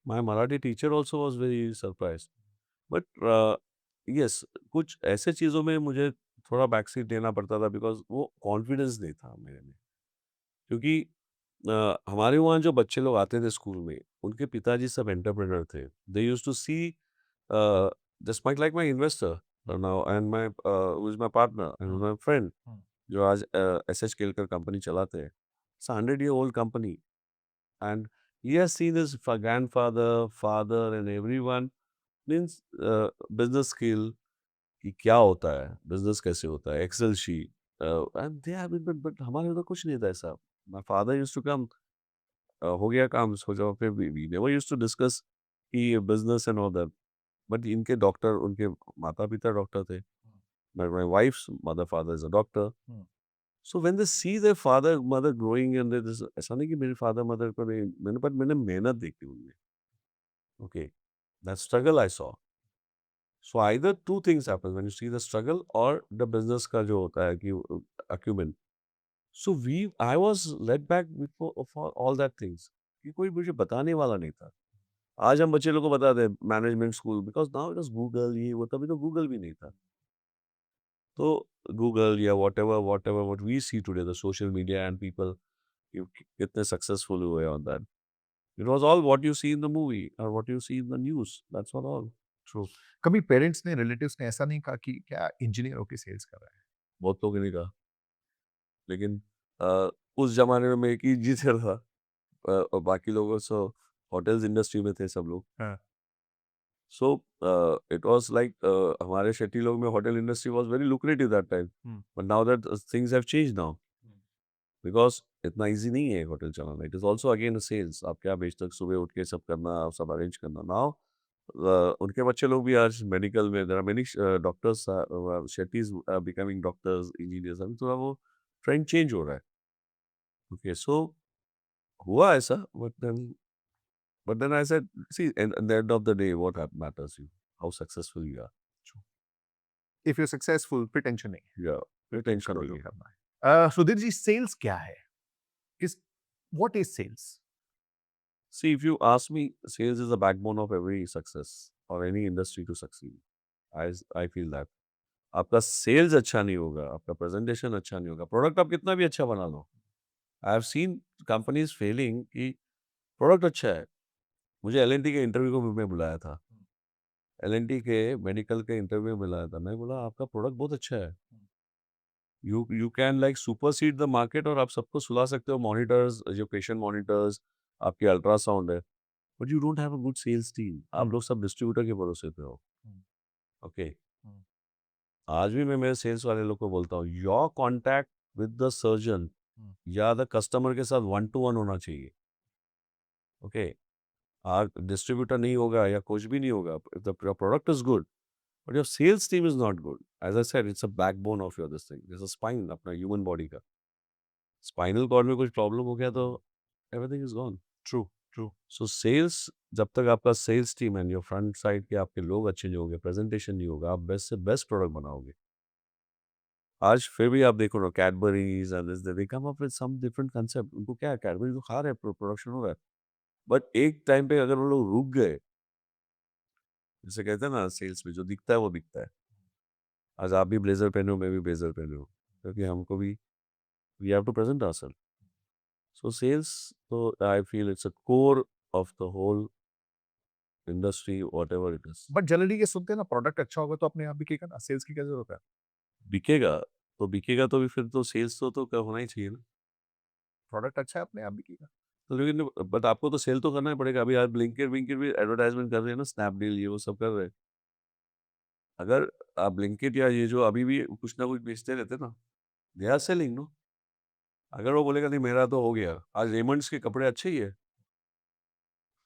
My Marathi teacher also was very surprised. But yes, कुछ ऐसे चीज़ों में मुझे थोड़ा बैक सीट देना पड़ता था, बिकॉज़ वो कॉन्फिडेंस नहीं था मेरे में. क्योंकि हमारे वहाँ जो बच्चे लोग आते थे स्कूल में, उनके पिताजी सब एंटरप्रेन्योर थे. They used to see just like my investor now, and my who is my partner and hmm, my friend, hmm, जो आज एसएच केलकर कंपनी चलाते हैं. It's a 100-year-old company. And he has seen his grandfather, father, and everyone means business skill कि क्या होता है, business कैसे होता है, Excel sheet and they have but हमारे उधर कुछ नहीं था ऐसा. My father used to come, हो गया काम, सो जाओ, फिर we never used to discuss कि business and all that. But इनके डॉक्टर, उनके माता पिता डॉक्टर थे. My wife's mother father is a doctor. Hmm. So when they see their father mother growing and ऐसा नहीं कि मेरे फादर मदर को नहीं, मैंने मेहनत देखी उनमें. Okay, that struggle I saw. So either two things happen when you see the struggle or the business का जो होता है कि acumen. So I was led back before for all that things कि कोई मुझे बताने वाला नहीं था. आज हम बच्चे लोग को बताते हैं management school, because now it is Google, ये वो, तभी तो गूगल भी नहीं था. तो गूगल या whatever what we see today the social media and people कितने सक्सेसफुल हुए on that. It was all what you see in the movie और what you see in the news, that's all. True. कभी parents ने, relatives ने ऐसा नहीं कहा कि क्या इंजीनियर होके सेल्स कर रहा है? बहुत लोगों ने कहा, लेकिन उस ज़माने में मैं एक ही इंजीनियर था, और बाकी लोगों सो होटल्स इंडस्ट्री में थे सब लोग. हाँ. सो इट वाज़ लाइक हमारे शेट्टी लोग में hotel industry was very lucrative that time. Hmm. But now that things have changed now, Hmm. Because इतना ईज़ी नहीं है होटल चलाना. It is also again a sales. आप क्या बेचते हो, सुबह उठ के सब करना, सब अरेंज करना. नाउ उनके बच्चे लोग भी आज मेडिकल में, there are many doctors, Shettys becoming doctors, engineers. अभी थोड़ा वो ट्रेंड चेंज हो रहा है. ओके, सो हुआ ऐसा, but then I said, see, at the end of the day, what matters you, how successful you are. If you successful फिर tension नहीं है, Yeah, फिर attention करो जो नहीं है. करना है. सुधीर जी, सेल्स क्या है? किस what is sales? See, if you ask me, sales is the backbone of every success or any industry to succeed. I feel that. आपका सेल्स अच्छा नहीं होगा, आपका प्रेजेंटेशन अच्छा नहीं होगा, प्रोडक्ट आप कितना भी अच्छा बना लो. I have seen companies failing कि प्रोडक्ट अच्छा है. मुझे एल&टी के इंटरव्यू को में बुलाया था. एल&टी के मेडिकल के इंटरव्यू में बुलाया था. मैं बोला आपका प्रोडक्ट बहुत अच्छा है, you can like supersede the market और आप सबको सुला सकते हो. मॉनिटर्स, जो पेशेंट मॉनिटर्स, आपके अल्ट्रासाउंड है, but you don't have a good sales team. आप लोग सब डिस्ट्रीब्यूटर के भरोसे पे हो. ओके, आज भी मैं मेरे सेल्स वाले लोग को बोलता हूँ, your contact with the surgeon या द कस्टमर के साथ 1-to-1 होना चाहिए. ओके, आप डिस्ट्रीब्यूटर नहीं होगा या कुछ भी नहीं होगा, if the product is good but your sales team is not good. As I said, it's a backbone of your this thing. जैसे स्पाइन, अपना ह्यूमन बॉडी का स्पाइनल कॉर्ड में कुछ प्रॉब्लम हो गया तो everything is gone. True. True. So sales, जब तक आपका sales team and your front side के आपके लोग अच्छे नहीं होंगे, प्रेजेंटेशन नहीं होगा, आप बेस्ट से बेस्ट प्रोडक्ट बनाओगे. आज फिर भी आप देखो ना, Cadbury's and this, they come up with some different concept. उनको क्या है, कैडबरी तो खा रहे हैं, प्रोडक्शन हो रहा है, बट एक टाइम पे अगर वो लोग रुक गए, जैसे कहते हैं ना सेल्स में, जो दिखता है वो बिकता है. आज आप भी ब्लेजर पहने हो, मैं भी ब्लेजर पहने हो, क्योंकि हमको भी we have to present ourselves. So sales, तो I feel it's a core of the whole industry, whatever it is. But generally ये सुनते हैं ना, प्रोडक्ट अच्छा होगा तो अपने आप बिकेगा ना, सेल्स की क्या जरूरत है? बिकेगा, तो बिकेगा तो भी फिर तो सेल्स तो होना ही चाहिए ना. प्रोडक्ट अच्छा है, अपने आप बिकेगा. तो लेकिन बट आपको तो सेल तो करना ही पड़ेगा. अभी आज ब्लिंकिट विंकिट भी एडवर्टाइजमेंट कर रहे हैं ना, स्नैपडील, ये वो सब कर रहे हैं. अगर आप ब्लिंकिट या ये जो अभी भी कुछ ना कुछ बेचते रहते ना, दे आर सेलिंग नो. अगर वो बोलेगा नहीं मेरा तो हो गया, आज रेमंड्स के कपड़े अच्छे ही है,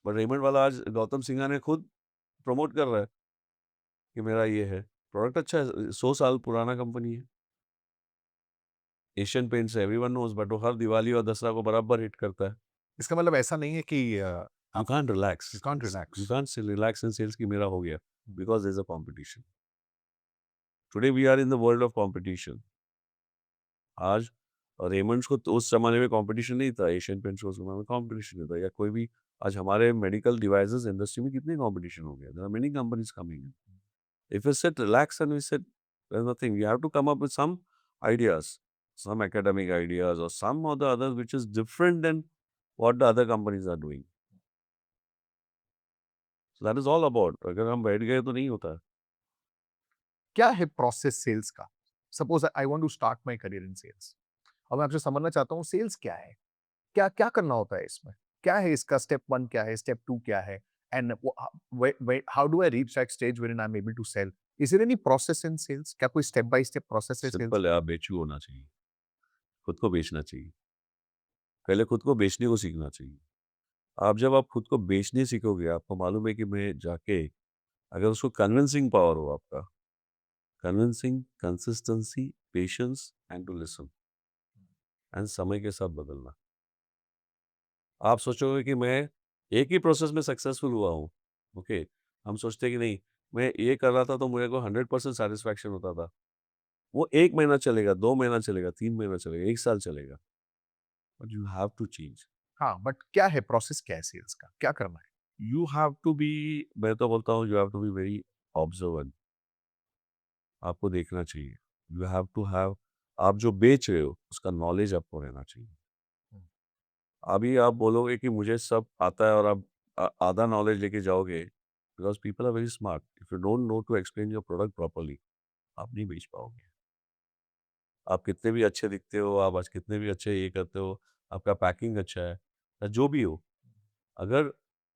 बट रेमंड वाला आज गौतम सिंघा ने खुद प्रमोट कर रहा है कि मेरा ये है, प्रोडक्ट अच्छा है, 100 साल पुराना कंपनी है. एशियन पेंट्स है, एवरीवन नोज, बट वो हर दिवाली और दसरा को बराबर हिट करता है. इसका मतलब ऐसा नहीं है कि you can't relax, you can't you relax. Can't relax in sales की मेरा हो गया, because there is a competition. Today we are in the world of competition. आज रेमंड्स को तो उस जमाने में कंपटीशन नहीं था, एशियन पेंट्स को उस जमाने में कंपटीशन नहीं था, या कोई भी. आज हमारे मेडिकल डिवाइसेस इंडस्ट्री में कितने कंपटीशन हो गए. There are many companies coming. If you sit relax and we sit, there is nothing. You have to come up with some ideas, some academic ideas or some of the others which is different than what the other companies are doing. So that is all about. अगर हम बैठ गए तो नहीं होता. क्या है process sales का? Suppose I want to start my career in sales. अब मैं आपसे समझना चाहता हूँ सेल्स क्या है? क्या क्या करना होता है इसमें? क्या है इसका स्टेप 1 क्या है? स्टेप 2 क्या है? And how do I reach that stage when I am able to sell? Is there any process in sales? क्या कोई स्टेप बाय स्टेप प्रोसेस है सेल्स सिंपल है, का? आप बेचू होना चाहिए, खुद को बेचना चाहिए। पहले खुद को बेचने को सीखना चाहिए। जब आप खुद को बेचने सीखोगे, आपको मालूम है कि मैं जाके अगर उसको कन्विंसिंग पावर हो आपका, convincing, consistency, patience and to listen and समय के साथ बदलना। आप सोचोगे कि मैं एक ही प्रोसेस में सक्सेसफुल हुआ हूँ, ओके। हम सोचते हैं कि नहीं, मैं ये कर रहा था तो मेरे को 100% सैटिस्फैक्शन होता था। वो 1 महीना चलेगा, 2 महीना चलेगा, 3 महीना चलेगा, 1 साल चलेगा, but you have to change. हाँ, बट क्या है प्रोसेस क्या है सेल्स का? क्या करना है? यू हैव टू बी मैं तो बोलता हूँ you have to be very observant. आपको देखना चाहिए। यू हैव टू हैव आप जो बेच रहे हो, उसका नॉलेज आपको रहना चाहिए। हुँ, अभी आप बोलोगे कि मुझे सब आता है और आप आधा नॉलेज लेके जाओगे, because people are very smart. If you don't know to explain your product properly, आप नहीं बेच पाओगे। आप कितने भी अच्छे दिखते हो, आप आज कितने भी अच्छे ये करते हो, आपका पैकिंग अच्छा है, या जो भी हो, अगर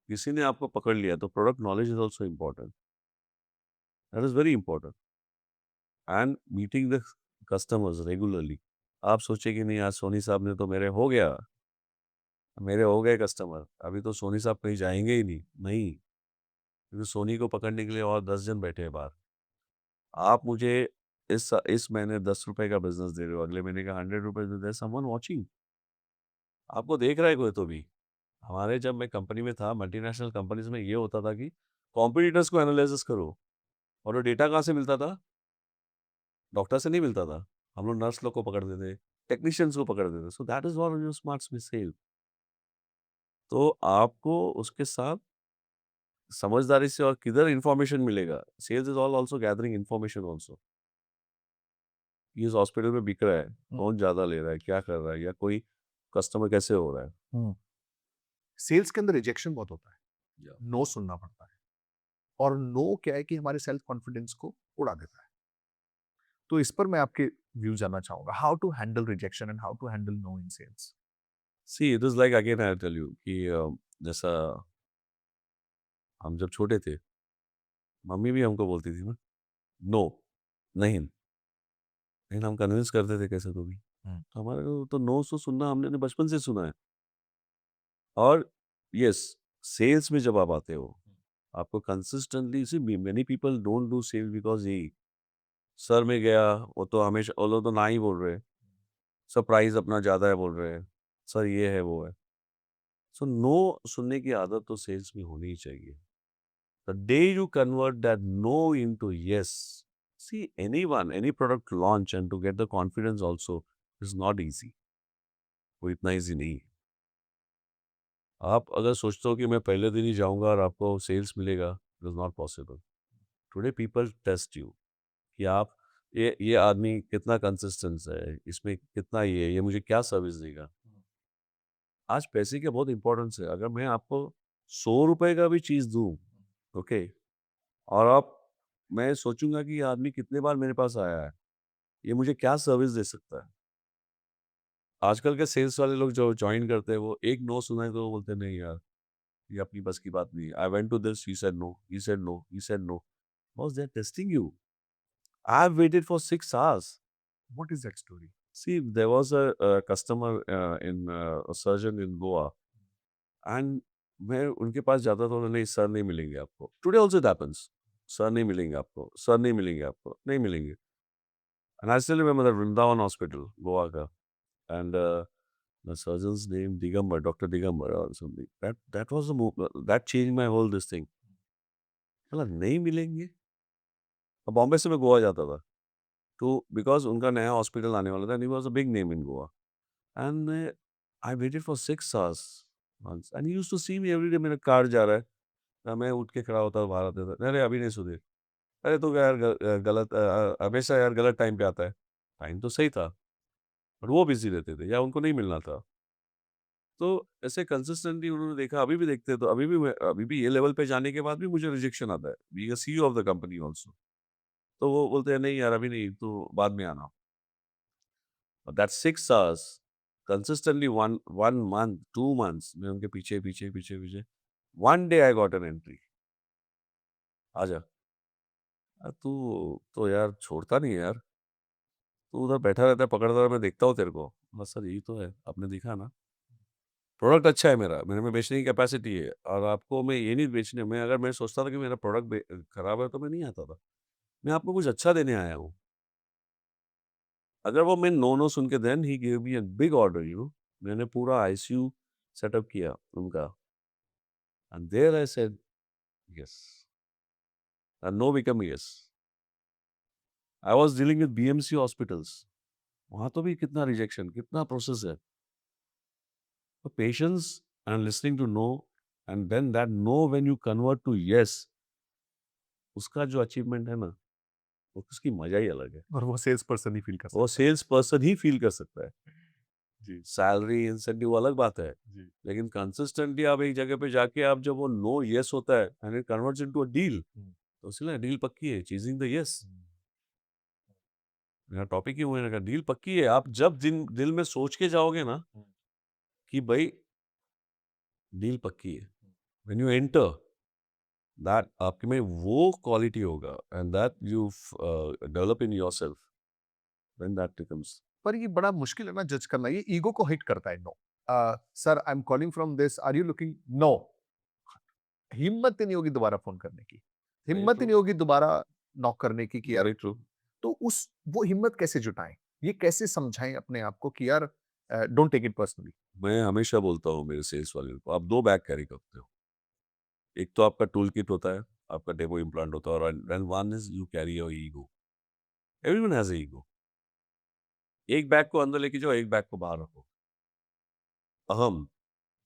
किसी ने आपको पकड़ लिया तो product knowledge is also important. That is very important and meeting the customers regularly. आप सोचिए कि नहीं, आज सोनी साहब ने तो मेरे हो गए कस्टमर, अभी तो सोनी साहब कहीं जाएँगे ही नहीं। नहीं, क्योंकि सोनी को पकड़ने के लिए और 10 जन बैठे हैं बाहर। आप मुझे इस महीने ₹10 का बिज़नेस दे रहे हो, अगले महीने का ₹100 देयर इज़ समवन वाचिंग। आपको देख रहा है कोई तो भी। हमारे जब मैं कंपनी में था, मल्टीनेशनल कंपनीज़ में ये होता था कि कॉम्पिटिटर्स को एनालिसिस करो, और वो डेटा कहाँ से मिलता था? डॉक्टर से नहीं मिलता था। हम लोग नर्स लोग को पकड़ते थे, टेक्नीशियंस को पकड़ते थे। So that is what your smarts में सेव। तो आपको उसके साथ समझदारी से और किधर इन्फॉर्मेशन मिलेगा? Sales is all also gathering information also. कि इस हॉस्पिटल में बिक रहा है, हुँ, कौन ज़्यादा ले रहा है, क्या कर रहा है, या कोई कस्टमर कैसे हो रहा है। हुँ। सेल्स के अंदर रिजेक्शन बहुत होता है। या नो सुनना पड़ता है और नो क्या है कि हमारे सेल्फ कॉन्फिडेंस को उड़ा देता है। तो इस पर मैं आपके व्यू जानना चाहूँगा। How to handle rejection and how to handle no in sales? See it is like again I tell you कि जैसा हम जब छोटे थे, मम्मी भी हमको बोलती थी ना, नो, नहीं, लेकिन हम कन्विंस करते थे कैसे तो भी। हुँ, तो हमारे को तो नो तो सुनना हमने बचपन से सुना है। और यस, सेल्स में जब आप आते हो, आपको consistently see many people don't do sale because यही सर में गया, वो लोग तो ना ही बोल रहे हैं। सर प्राइस अपना ज़्यादा है बोल रहे हैं। सर ये है, वो है। सो नो सुनने की आदत तो सेल्स में होनी ही चाहिए। The day you convert that no into yes, see anyone, any product launch and to get the confidence also is not easy. वो इतना ईज़ी नहीं है। आप अगर सोचते हो कि मैं पहले दिन ही जाऊँगा और आपको सेल्स मिलेगा, it is not possible. Today people test you कि आप ये आदमी कितना कंसिस्टेंस है, इसमें कितना ये मुझे क्या सर्विस देगा। आज पैसे का बहुत इम्पोर्टेंस है। अगर मैं आपको ₹100 का भी चीज़ दूँ, ओके, और आप मैं सोचूँगा कि ये आदमी कितने बार मेरे पास आया है, ये मुझे क्या सर्विस दे सकता है। आजकल के सेल्स वाले लोग जो जॉइन करते हैं, वो एक नो सुनाए तो वो बोलते हैं, नहीं यार, ये अपनी बस की बात नहीं है। I went to this, he said no, he said no, he said no. Boss they are testing you. I have waited for 6 hours. What is that story? See, there was a customer in a surgeon in Goa, and मैं उनके पास जाता था, उन्होंने sir नहीं मिलेंगे आपको। Today also it happens, sir नहीं मिलेंगे आपको, सर नहीं मिलेंगे आपको, नहीं मिलेंगे। And I still remember that Vrindavan hospital Goa का, and the surgeon's name Digambar, Dr. Digambar or something. That was the move that changed my whole this thing. बोला नहीं मिलेंगे। अब बॉम्बे से मैं गोवा जाता था, तो बिकॉज़ उनका नया हॉस्पिटल आने वाला था, and he was a big name in Goa. And I waited for 6 hours once, and he used to see me every day, मेरा कार जा रहा है, मैं उठ के खड़ा होता बाहर आता था, अरे अभी नहीं सुधीर, अरे तू क्या यार गलत हमेशा यार गलत टाइम पे आता है। टाइम तो सही था, बट वो बिज़ी रहते थे या उनको नहीं मिलना था। तो ऐसे कंसिस्टेंटली उन्होंने देखा, अभी भी देखते हैं, तो अभी भी ये लेवल पे जाने के बाद भी मुझे रिजेक्शन आता है, being a CEO of the company also. तो वो बोलते हैं नहीं यार अभी नहीं, तो बाद में आना। That 6 hours consistently one month 2 months मैं उनके पीछे पीछे पीछे पीछे one day I got an entry आजा तू तो यार छोड़ता नहीं है यार तू उधर बैठा रहता है पकड़ता रहा मैं देखता हूँ तेरे को बस सर यही तो है आपने देखा ना प्रोडक्ट अच्छा है मेरे में बेचने की कैपेसिटी है और आपको मैं ये नहीं बेचने मैं अगर मैं सोचता था कि मेरा प्रोडक्ट खराब है तो मैं नहीं आता था मैं आपको कुछ अच्छा देने आया हूँ अगर वो मैं नो नो सुन के then he give me a big order मैंने पूरा आईसीयू सेटअप किया उनका and there I said yes and no become yes I was dealing with BMC hospitals वहां तो भी कितना रिजेक्शन कितना प्रोसेस है तो patience and listening to no and then that no when you convert to yes उसका जो achievement है ना उसकी मजा ही अलग है और वो सेल्स पर्सन ही फील कर वो सकता सेल्स पर्सन ही फील कर सकता है है। जी, सैलरी इंसेंटिव अलग बात है जी। लेकिन कंसिस्टेंटली आप एक जगह पे जाके आप जब वो नो यस होता है and it converts into a deal hmm, तो इसलिए डील पक्की है चीजिंग द यस हुँ। मेरा टॉपिक ही वो है मैंने कहा डील पक्की है आप जब दिल में सोच के जाओगे ना हुँ, कि भाई डील पक्की है व्हेन यू एंटर दैट आपके में वो क्वालिटी होगा and that you develop in yourself when that becomes पर ये बड़ा मुश्किल है ना जज करना, ये ईगो को हिट करता है no. Sir I am calling from this, are you looking? No. हिम्मत ही नहीं होगी दोबारा फ़ोन करने की। वेरी हिम्मत ही ट्रू नहीं होगी दोबारा नॉक करने की कि यार वेरी ट्रू तो उस वो हिम्मत कैसे जुटाएँ? ये कैसे समझाएँ अपने आप को कि यार डोंट टेक इट पर्सनली। मैं हमेशा बोलता हूँ मेरे सेल्स वाले को आप दो बैग कैरी करते हो एक तो आपका टूल किट होता है आपका डेमो इम्प्लांट होता है और then one is you carry your ego everyone has ego एक बैग को अंदर लेके जाओ एक बैग को बाहर रखो अहम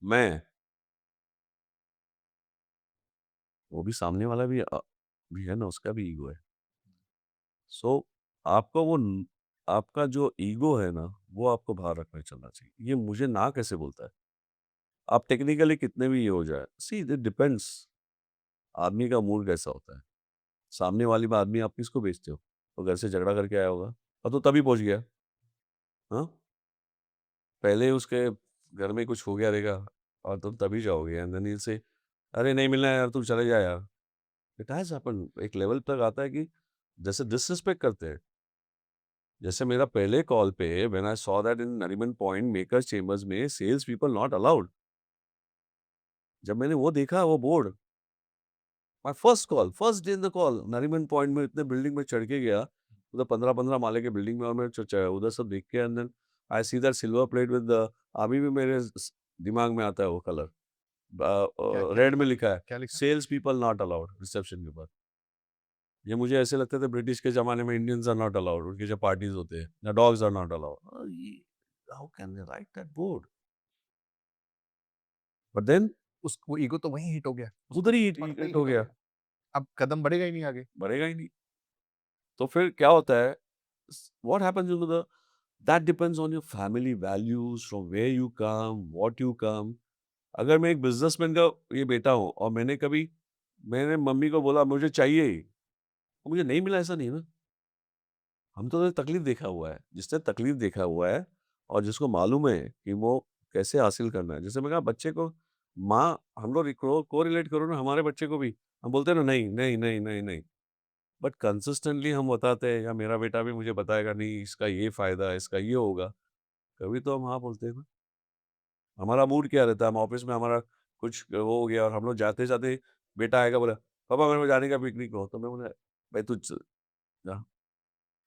मैं वो भी सामने वाला भी है ना उसका भी ईगो है सो आपको आपका जो ईगो है ना वो आपको बाहर रखना चलना चाहिए ये मुझे ना कैसे बोलता है आप टेक्निकली कितने भी ये हो जाए सी इट डिपेंड्स आदमी का मूड कैसा होता है सामने वाली में आदमी आप किसको बेचते हो तो घर से झगड़ा करके आया होगा और तो तभी पहुंच गया हाँ पहले उसके घर में कुछ हो गया रहेगा और तुम तभी जाओगे एंड देन से अरे नहीं मिलना है यार तू चले जा यार इट हैज हैपन एक लेवल तक आता है कि जैसे डिसरिस्पेक्ट करते हैं जैसे मेरा पहले कॉल पे when I saw that in Nariman point makers chambers में सेल्स पीपल नॉट अलाउड जब मैंने वो देखा वो board my first call first day in the call Nariman point में इतने बिल्डिंग में चढ़ के गया उधर 15-15 माले के बिल्डिंग में और मैं उधर सब देख के and then I see that silver plate with अभी भी मेरे दिमाग में आता है वो कलर क्या क्या रेड लिखा में था? लिखा है क्या लिखा? Sales people not allowed reception के ऊपर ये मुझे ऐसे लगता था ब्रिटिश के ज़माने में इंडियंस आर नॉट अलाउड उनके जो पार्टीज होते हैं या dogs are not allowed how can they write that board but then उस वो ईगो तो वहीं हिट हो गया। उसको उधर ही फर्क नहीं हिट हो हिट हो गया गया। अब कदम बढ़ेगा ही नहीं आगे। बढ़ेगा ही नहीं तो फिर क्या होता है what happens you know the that depends on your family values from where you come what you come अगर मैं एक बिजनेसमैन का ये बेटा हूँ और मैंने मम्मी को बोला मुझे चाहिए ही तो मुझे नहीं मिला ऐसा नहीं है ना हम तो तकलीफ देखा हुआ है जिसने तकलीफ देखा हुआ है और जिसको मालूम है कि वो कैसे हासिल करना है जैसे मैं कहा बच्चे को माँ हम लोग को रिलेट करो ना हमारे बच्चे को भी हम बोलते हैं ना नहीं नहीं नहीं नहीं नहीं बट कंसिस्टेंटली हम बताते हैं या मेरा बेटा भी मुझे बताएगा नहीं इसका ये फायदा है इसका ये होगा कभी तो हम हाँ बोलते हैं ना हमारा मूड क्या रहता है हम ऑफिस में हमारा कुछ वो हो गया और हम लोग जाते जाते बेटा आएगा बोला पापा मेरे को जाने का पिकनिक हो तो मैं बोला भाई तू जा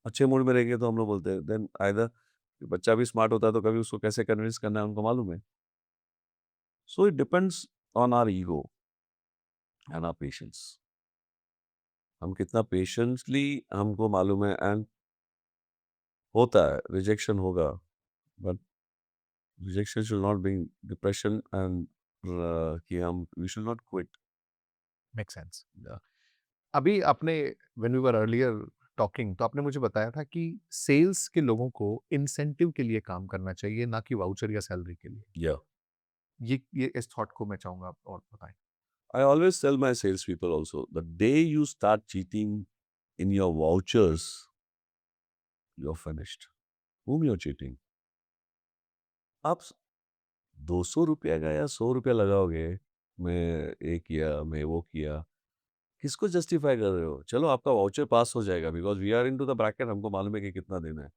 अच्छे मूड में रहेंगे तो हम लोग बोलते हैं देन आइदर बच्चा भी स्मार्ट होता है तो कभी उसको कैसे कन्विंस करना है उनको मालूम है so it depends on our ego and our patience हम कितना पेशेंसली हमको मालूम है एंड होता है रिजेक्शन होगा but rejection should not bring depression and कि हम we should not quit make sense. अभी आपने when we were earlier talking तो आपने मुझे बताया था कि सेल्स के लोगों को इंसेंटिव के लिए काम करना चाहिए ना कि वाउचर या सैलरी के लिए। या ये इस थॉट को मैं चाहूंगा आप और बताएं। I always tell my salespeople also the day you start cheating in your vouchers, you're finished. Whom you're cheating? आप ₹200 का या ₹100 लगाओगे, मैं ये किया, मैं वो किया, किसको जस्टिफाई कर रहे हो? चलो आपका वाउचर पास हो जाएगा because we are into the bracket, हमको मालूम है कि कितना देना है।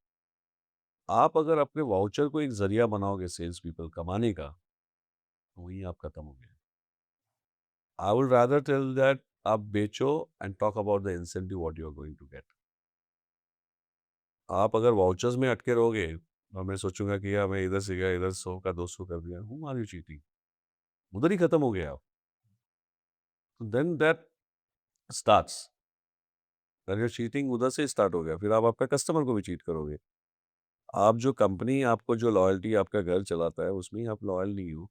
आप अगर अपने वाउचर को एक ज़रिया बनाओगे सेल्स पीपल कमाने का, तो वहीं आप खत्म हो गए। I would rather tell that आप बेचो and talk about the incentive what you are going to get. आप अगर वाउचर्स में अटके रहोगे और मैं सोचूँगा कि यार मैं इधर से गया, इधर 100 का 200 कर दिया, हू आर यू चीटिंग? उधर ही खत्म हो गए आप। Then that starts, then your cheating उधर से स्टार्ट हो गया, फिर आप आपका कस्टमर को भी चीट करोगे। आप जो कंपनी आपको जो लॉयल्टी आपका घर चलाता है, उसमें ही आप लॉयल नहीं हो,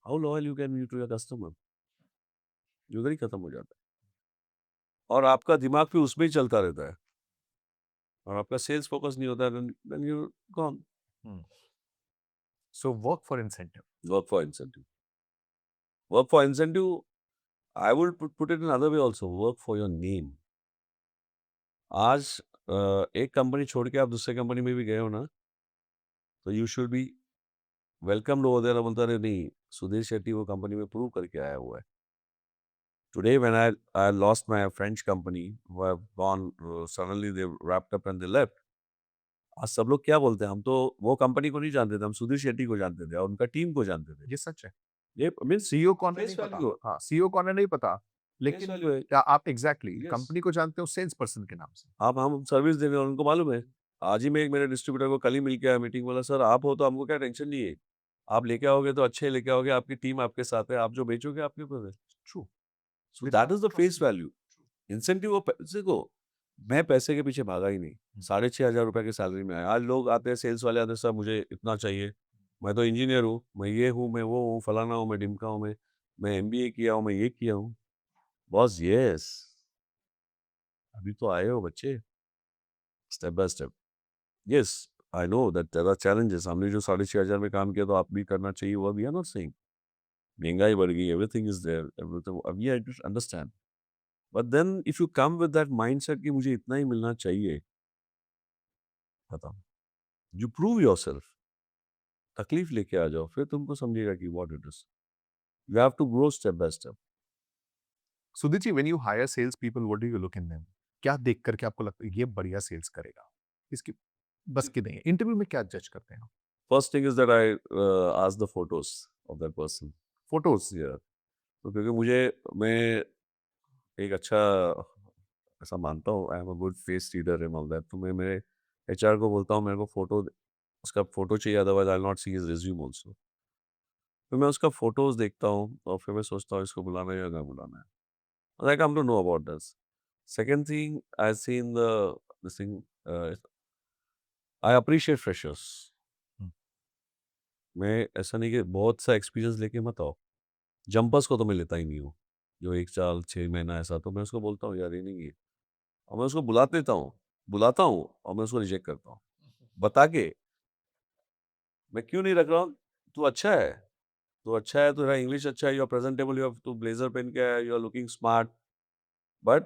how loyal you can be to your customer? ये उधर ही खत्म हो जाता है और आपका दिमाग फिर उसमें ही चलता रहता है और आपका सेल्स फोकस नहीं होता है, then you gone. So work for incentive. Work for incentive, work for incentive, I would put it in other way also, work for your name. आज एक कंपनी छोड़ के आप दूसरे कंपनी में भी गए हो ना, तो you should be welcomed over there. बोलता रहे नहीं, सुधीर शेट्टी वो कंपनी में प्रूव करके आया हुआ है। Today when I lost my French company, who have gone, suddenly they wrapped up and they left. आज सब लोग क्या बोलते हैं, हम तो वो कंपनी को नहीं जानते थे, हम सुधीर शेट्टी को जानते थे और उनका टीम को जानते थे। ये सच है। ये मीन्स सीईओ कौन है नहीं फेस पता। वैल्यू, हाँ, सीईओ कौन है नहीं पता, फेस लेकिन वैल्यू है। क्या आप एग्जैक्टली यस, कंपनी को जानते हो सेल्स पर्सन के नाम से। आप हम सर्विस दे रहे हैं और उनको मालूम है। आज ही मैं एक मेरे डिस्ट्रीब्यूटर को कल ही मिल के आया मीटिंग, बोला सर आप हो तो हमको क्या टेंशन नहीं है। आप लेके आओगे तो अच्छे लेके आओगे, आपकी टीम आपके साथ है, आप जो बेचोगे आपके ऊपर है। True. So that without is the face trust. Value. Incentive वो देखो, मैं पैसे के पीछे भागा ही नहीं। 6,500 की सैलरी में आया। आज लोग आते हैं, सेल्स वाले आते हैं, सर मुझे इतना चाहिए, मैं तो इंजीनियर हूँ, मैं ये हूँ, मैं वो हूँ, फलाना हूँ, मैं ढिमका हूँ, मैं एमबीए किया हूँ, मैं ये किया हूँ। बॉस यस, अभी तो आए हो बच्चे, step by step. Yes, I know that there are challenges. हमने जो 6,500 में काम किया तो आप भी करना चाहिए, वो वी आर नॉट सेइंग। महंगाई बढ़ गई, everything is there, everything, we I understand. But then if you come with that mindset कि मुझे इतना ही मिलना चाहिए, खत्म। यू प्रूव योरसेल्फ, तकलीफ लेके आ जाओ, फिर तुमको समझेगा कि what it is. You have to grow step by step. Sudhir ji, when you hire sales people, what do you look in them? क्या देख करके आपको लगता है ये बढ़िया सेल्स करेगा, इसकी बस की नहीं है? इंटरव्यू में क्या जज करते हैं आप? First thing is that I ask the photos of that person. Photos. या तो क्योंकि मुझे, मैं एक अच्छा ऐसा मानता हूँ, I am a good face reader and all that, तो मैं मेरे एचआर को बोलता हूँ मेरे को फोटो, उसका फोटो चाहिए, otherwise I not see his resume also. फिर मैं उसका फोटोज देखता हूँ और फिर मैं सोचता हूँ इसको बुलाना है या ना बुलाना है। Like I am to know about this. Second thing I seen the this thing, I appreciate freshers. Hmm. मैं ऐसा नहीं कि बहुत सा एक्सपीरियंस लेके मत आओ। जंपर्स को तो मैं लेता ही नहीं हूँ, जो 1 साल 6 महीना ऐसा, तो मैं उसको बोलता हूँ यार ये नहीं है, और मैं उसको बुलाता हूँ और मैं उसको रिजेक्ट करता हूँ बता के, मैं क्यों नहीं रख रहा हूँ। तू अच्छा है, तू अच्छा है, तेरा इंग्लिश अच्छा है, यू आर प्रेजेंटेबल, यू तू ब्लेजर पहन के आया, you are looking smart, but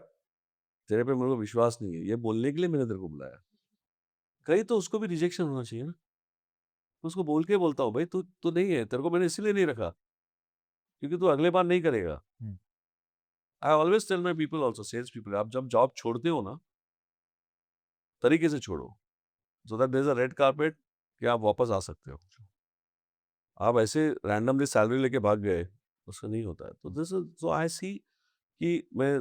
तेरे पे मेरे को विश्वास नहीं है, ये बोलने के लिए मैंने तेरे को बुलाया। कहीं तो उसको भी रिजेक्शन होना चाहिए ना। तो उसको बोल के बोलता हूँ भाई तू तू नहीं है, तेरे को मैंने इसीलिए नहीं रखा क्योंकि तू अगले बार नहीं करेगा। Hmm. I always tell my people also, sales people, आप जब जॉब छोड़ते हो ना, तरीके से छोड़ो, so that there is a red carpet कि आप वापस आ सकते हो। आप ऐसे रैंडमली सैलरी लेके भाग गए, उससे नहीं होता है। तो दिस इज, सो आई सी कि मैं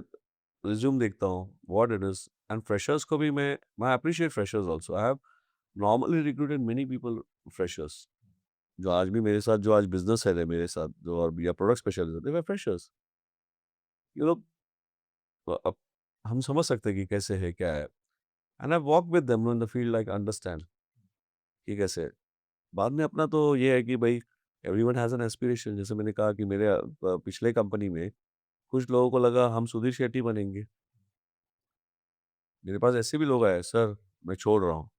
रिज्यूम देखता हूँ what it is, and freshers को भी मैं appreciate freshers also. I have normally recruited many people, freshers, जो आज भी मेरे साथ, जो आज बिजनेस हेड है मेरे साथ, जो और या प्रोडक्ट स्पेशलिस्ट है, वे फ्रेशर्स। ये लोग, अब हम समझ सकते हैं कि कैसे है क्या है, and I walk with them in the field, like understand कि कैसे है। बाद में अपना तो ये है कि भाई एवरीवन हैज एन एस्पिरेशन। जैसे मैंने कहा कि मेरे पिछले कंपनी में कुछ लोगों को लगा हम सुधीर शेट्टी बनेंगे। मेरे पास ऐसे भी लोग आए, सर मैं छोड़ रहा हूँ।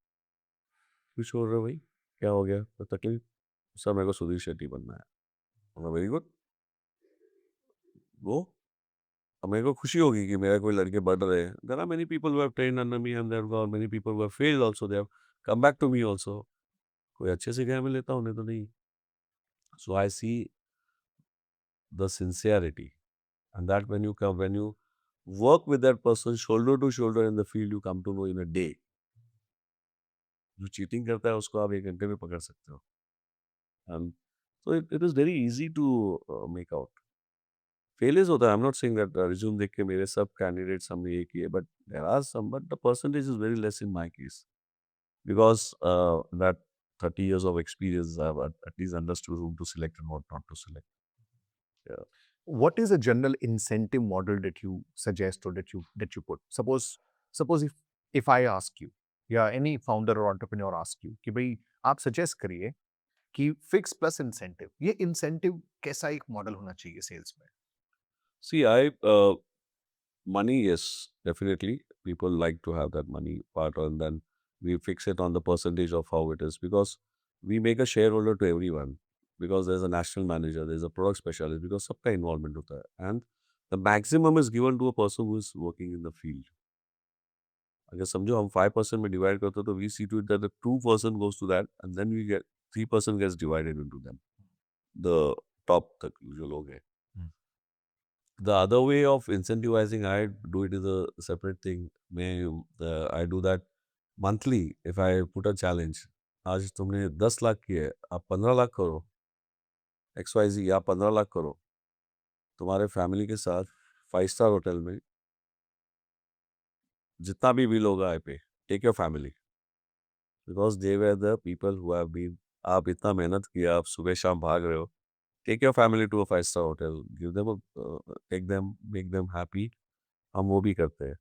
क्यों छोड़ रहे हो भाई, क्या हो गया, कोई तकलीफ? सर मेरे को सुधीर शेट्टी बनना है। वेरी गुड, वो, अब मेरे को खुशी होगी कि मेरे कोई लड़के बढ़ रहे हैं। There are many people who have trained under me and there are many people who have failed also, they have come back to me also. कोई अच्छे से गया मैं लेता हूँ, नहीं तो नहीं। So I see the sincerity, and that when you work with that person shoulder to shoulder in the field, you come to know in a day. जो चीटिंग करता है उसको आप 1 घंटे में पकड़ सकते हो. And so it is very easy to make out. Failures होता है. I am not saying that resume देख के मेरे सब कैंडिडेट्स हमने ये किए, but there are some, but the percentage is very less in my case because that 30 years of experience, I've at least understood whom to select and what not to select. Yeah. What is a general incentive model that you suggest or that you put? Suppose if I ask you, या any founder or entrepreneur ask you कि भाई आप suggest करिए कि fix plus incentive, ये incentive कैसा एक model होना चाहिए सेल्स में? See, money, yes, definitely. People like to have that money part, and then we fix it on the percentage of how it is, because we make a shareholder to everyone, because there's a national manager, there's a product specialist, because सबका involvement होता है, and the maximum is given to a person who is working in the field. अगर समझो हम 5% में divide करते हो तो we see to it that the 2% goes to that, and then we get 3% gets divided into them, the top तक जो लोग हैं. The other way of incentivizing, I do it is a separate thing. I do that monthly. If I put a challenge, आज तुमने 10 लाख किए, आप 15 लाख करो. XYZ, आप 15 लाख करो. तुम्हारे फैमिली के साथ 5 स्टार होटल में जितना भी बिल होगा, I pay. Take your family, because they were the people who have been. आप इतना मेहनत किया, आप सुबह शाम भाग रहे हो. Take your family to a 5 star hotel, give them, take them, make them happy. हम वो भी करते हैं.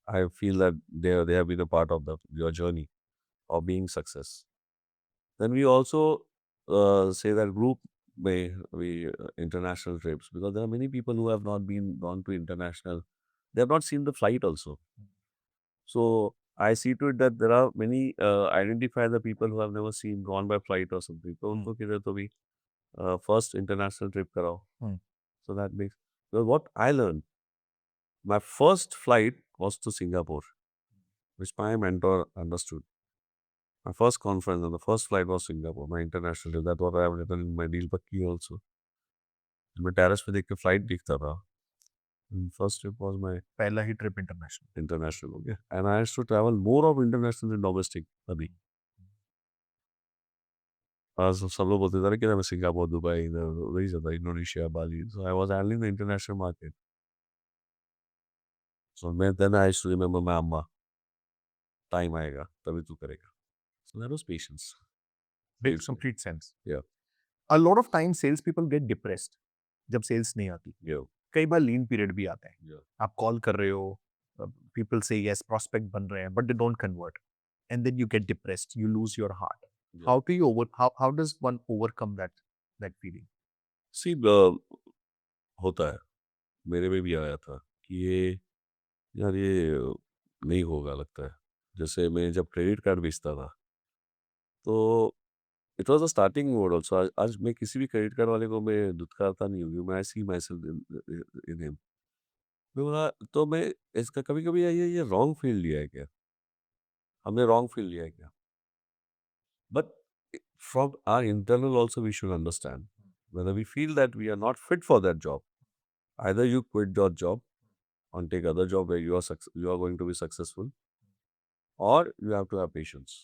I feel that they have been a part of your journey of being success. Then we also say that group may be international trips, because there are many people who have not been gone to international. They have not seen the flight also. So I see to it that there are many identify the people who have never seen gone by flight or something. So उनको किधर तो भी first international trip कराओ. So that makes, because what I learned, my first flight was to Singapore, which my mentor understood. My first conference and the first flight was Singapore, my international trip. That's what I have written in my deal पक्की also. मैं terrace पे देख के flight दिखता था. First trip was my पहला ही trip international. international. Okay, and I used to travel more of international than domestic अभी. सब लोग बोलते थे कि मैं सिंगापुर, दुबई, वही जाता, Indonesia, Bali. So I was handling the international market. So then I used to remember my अम्मा, टाइम आएगा तभी तू करेगा. So that was patience. Makes complete sense. Yeah. A lot of times sales people get depressed जब sales नहीं आती. Yeah. कई बार लीन period भी आता है. Yeah. आप कॉल कर रहे हो, पीपल से यस प्रोस्पेक्ट बन रहे हैं, but they don't convert, and then you get depressed, you lose your heart. Yeah. How does one overcome that feeling? See, होता है. मेरे में भी आया था कि ये यार ये नहीं होगा लगता है. जैसे मैं जब क्रेडिट कार्ड बेचता था, तो it was a starting mode also. आज मैं किसी भी क्रेडिट कार्ड वाले को मैं धुतकारता नहीं हूँ. मैं सी माई सेल्फ इन हिम. मैं बोला तो मैं इसका कभी कभी ये रॉन्ग फील लिया है क्या, हमने रॉन्ग फील लिया है क्या. But from our internal also we should understand whether we feel that we are not fit for that job. Either you quit your job and take other job where you are going to be successful, or you have to have patience.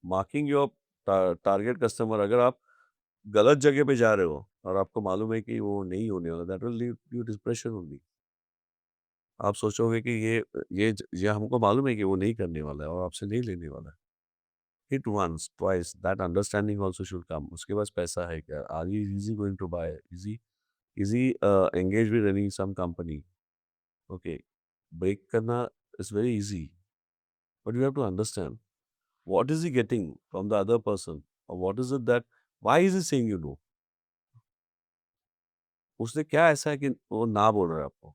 Marking your target customer, अगर आप गलत जगह पे जा रहे हो और आपको मालूम है कि वो नहीं होने वाला, that will lead you depression only. आप सोचोगे कि ये हमको मालूम है कि वो नहीं करने वाला है और आपसे नहीं लेने वाला है. Hit once, twice, that understanding also should come. उसके पास पैसा है क्या? Are you easy going to buy? Is he engaged with any some company? Okay, break करना is very easy, but you have to understand what is he getting from the other person, or what is it that, why is he saying you no? उसने क्या ऐसा है कि वो ना बोल रहा है आपको.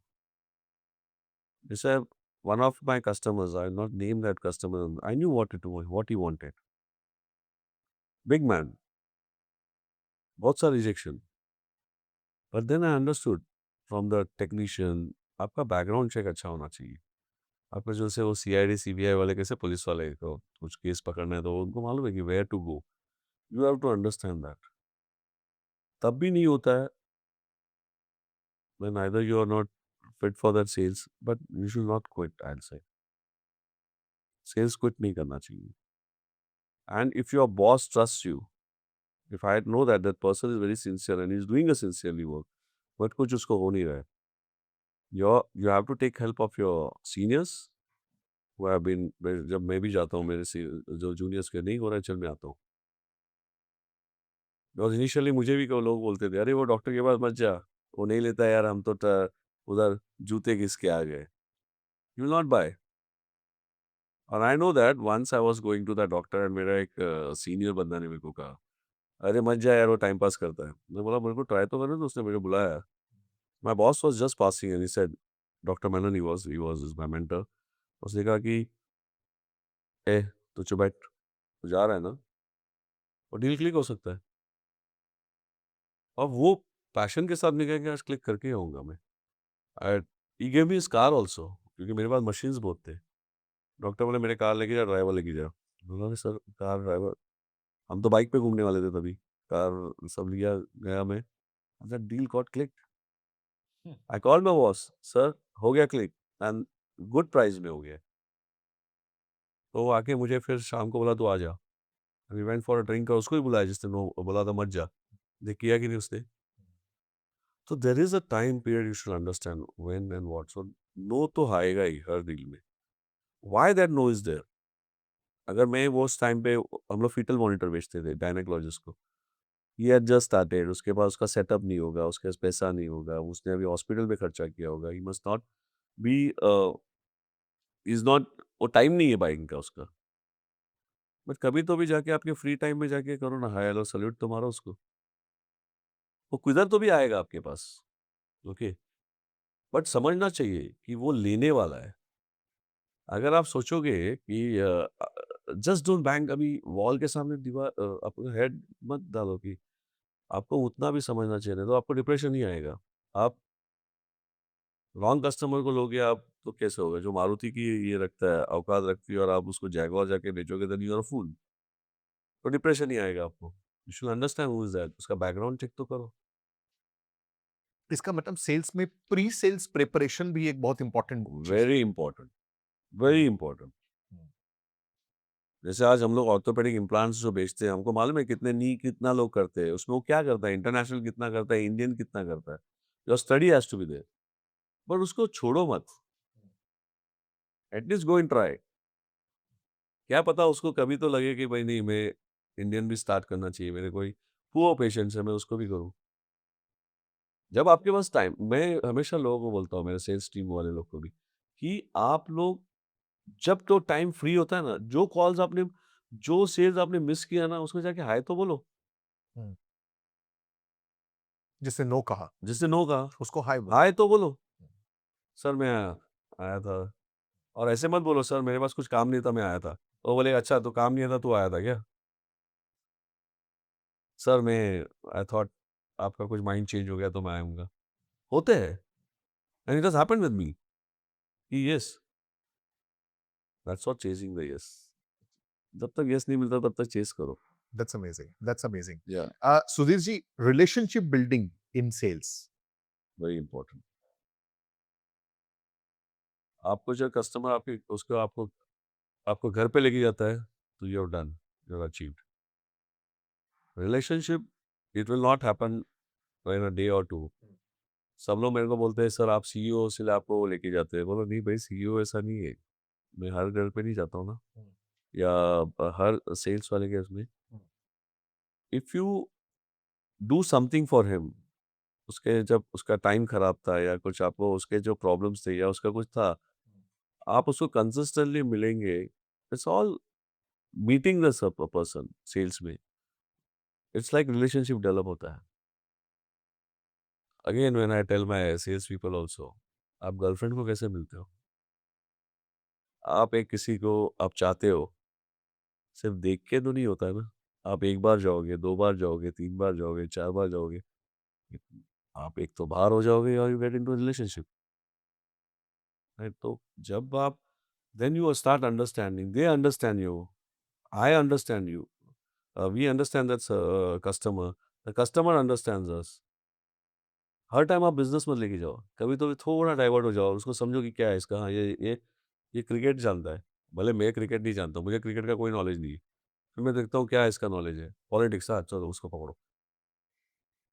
जैसे one of my customers, I will not name that customer, I knew what he wanted. Big man, बहुत सा rejection. But then I understood from the technician, आपका बैकग्राउंड चेक अच्छा होना चाहिए. आपका जैसे वो CID CBI वाले कैसे पुलिस वाले को कुछ केस पकड़ना है तो उनको मालूम है कि where to go. You have to understand that. तब भी नहीं होता है, then either you are not fit for that sales, but you should not quit, I'll say. Sales quit नहीं करना चाहिए. And if your boss trusts you, if I know that that person is very sincere and is doing a sincerely work, but कुछ उसको हो नहीं रहा है, you have to take help of your seniors who have been. जब मैं भी जाता हूँ मेरे से जो जूनियर्स के नहीं हो रहा है, चल मैं आता हूँ. और इनिशियली मुझे भी लोग बोलते थे, अरे वो डॉक्टर के पास मत जा, वो नहीं लेता यार, हम तो उधर जूते घिस के आ गए. You will not buy. और I know that once I was going to the doctor and मेरा एक सीनियर बंदा ने मेरे को कहा, अरे मत जा यार, वो टाइम पास करता है. मैं बोला मेरे को ट्राई तो करने, तो उसने मेरे को बुलाया. My boss was just passing and he said, doctor Menon, he was is my mentor. उसने कहा कि ए, तू चुप बैठ, तू जा रहा है ना, और डील क्लिक हो सकता है. और वो पैशन के साथ मैं कहा कि आज क्लिक करके ही आऊंगा मैं. I he gave me his car also, क्योंकि मेरे पास मशीन्स बहुत थे. डॉक्टर बोले मेरे कार लेके जा, ड्राइवर लेके जा. बोला "अरे सर, कार ड्राइवर, हम तो बाइक पे घूमने वाले थे तभी, कार सब लिया गया मैं. Deal got click. I called my boss, sir हो गया क्लिक, एंड गुड प्राइस में हो गया. तो वो आके मुझे फिर शाम को बोला तू आ जा. We went for a drink, और उसको ही बुलाया जिसने नो बोला था मत जा. देख किया कि नहीं उसने. तो there is a time period, you should understand when and what. So no तो आएगा ही हर डील में. Why that no is there. अगर मैं वो उस टाइम पे, हम लोग फीटल मॉनिटर बेचते थे गायनेकोलॉजिस्ट को. ही हैड जस्ट स्टार्टेड, उसके पास उसका सेटअप नहीं होगा, उसके पास पैसा नहीं होगा, उसने अभी हॉस्पिटल में खर्चा किया होगा. He must not be is not, वो टाइम नहीं है बाइंग का उसका. बट कभी तो भी जाके आपके फ्री टाइम में जाके करो ना, हाय हेलो सल्यूट तो मारो उसको. वो किधर तो भी आएगा आपके पास. ओके. बट समझना चाहिए कि वो लेने वाला है. अगर आप सोचोगे कि जस्ट डोंट बैंग, अभी वॉल के सामने दीवार, अपना हेड मत डालो. कि आपको उतना भी समझना चाहिए, नहीं तो आपको डिप्रेशन नहीं आएगा. आप रॉन्ग कस्टमर को लोगे आप, तो कैसे होगा. जो मारुति की ये रखता है, औकात रखती है, और आप उसको जैगवार जाके बेचोगे, देन यू आर अ फूल. तो डिप्रेशन नहीं आएगा आपको. You should understand who is that, उसका बैकग्राउंड चेक तो करो. इसका मतलब सेल्स में प्री सेल्स प्रिपरेशन भी एक बहुत इंपॉर्टेंट चीज वेरी है। Important, very important. हम्म। जैसे आज हम लोग ऑर्थोपेडिक इम्प्लांट्स जो बेचते हैं, हमको मालूम है कितने नी कितना लोग करते हैं, उसमें वो क्या करता है, इंटरनेशनल कितना करता है, इंडियन कितना करता है. Your study has to be there. But उसको छोड़ो मत, एटलीस्ट गो इन ट्राई. क्या पता उसको कभी तो लगे कि भाई नहीं, मैं इंडियन भी स्टार्ट करना चाहिए, मेरे कोई पुअर पेशेंट्स है, मैं उसको भी करूँ. जब आपके पास टाइम, मैं हमेशा लोगों को बोलता हूँ, मेरे सेल्स टीम वाले लोग को भी, कि आप लोग जब तो टाइम फ्री होता है ना, जो कॉल्स आपने, जो सेल्स आपने मिस किया ना, उसमें जाके हाय तो बोलो. हम्म। जिसने नो कहा जिसने नो कहा, उसको हाय बोलो। हाय तो बोलो. सर मैं आया आया था. और ऐसे मत बोलो सर मेरे पास कुछ काम नहीं था मैं आया था. वो बोले अच्छा तो काम नहीं था तू आया था क्या. सर मैं आई थॉट आपका कुछ माइंड चेंज हो गया तो मैं आऊँगा. होते हैं. And it has happened with me कि yes, that's what chasing the yes. जब तक यस नहीं मिलता तब तक चेस करो. That's amazing, that's amazing. या Sudhir ji, relationship building in sales. Very important. आपको जो कस्टमर आपके उसको आपको आपको घर पे लेके जाता है, तो you have done, you have achieved. Relationship, it will not happen in a day और टू. सब लोग मेरे को बोलते हैं सर आप सीईओ इसलिए आपको वो लेके जाते हैं. बोलो नहीं भाई, सीईओ ऐसा नहीं है. मैं हर घर पे नहीं जाता हूँ ना, या हर सेल्स वाले के उसमें. If you do something for him, उसके जब उसका टाइम खराब था या कुछ आपको उसके जो प्रॉब्लम्स थे या उसका कुछ था, आप उसको कंसिस्टेंटली मिलेंगे. It's all meeting the person sales में. इट्स लाइक रिलेशनशिप डेवलप होता है. Again when I tell my sales people also, आप गर्लफ्रेंड को कैसे मिलते हो. आप एक किसी को आप चाहते हो, सिर्फ देख के तो नहीं होता है ना. आप एक बार जाओगे, दो बार जाओगे, तीन बार जाओगे, चार बार जाओगे, आप एक तो बाहर हो जाओगे और you get into relationship. Right. तो जब आप, then you start understanding, they understand you, I understand you, we understand that customer. The customer understands us. हर टाइम आप बिज़नेस मत लेके जाओ। कभी तो थोड़ा डाइवर्ट हो जाओ, उसको समझो कि क्या है इसका, हाँ, ये क्रिकेट जानता है। भले मैं क्रिकेट नहीं जानता हूँ, मुझे क्रिकेट का कोई नॉलेज नहीं है। फिर मैं देखता हूँ क्या इसका नॉलेज है, पॉलिटिक्स, हाँ, चलो उसको पकड़ो।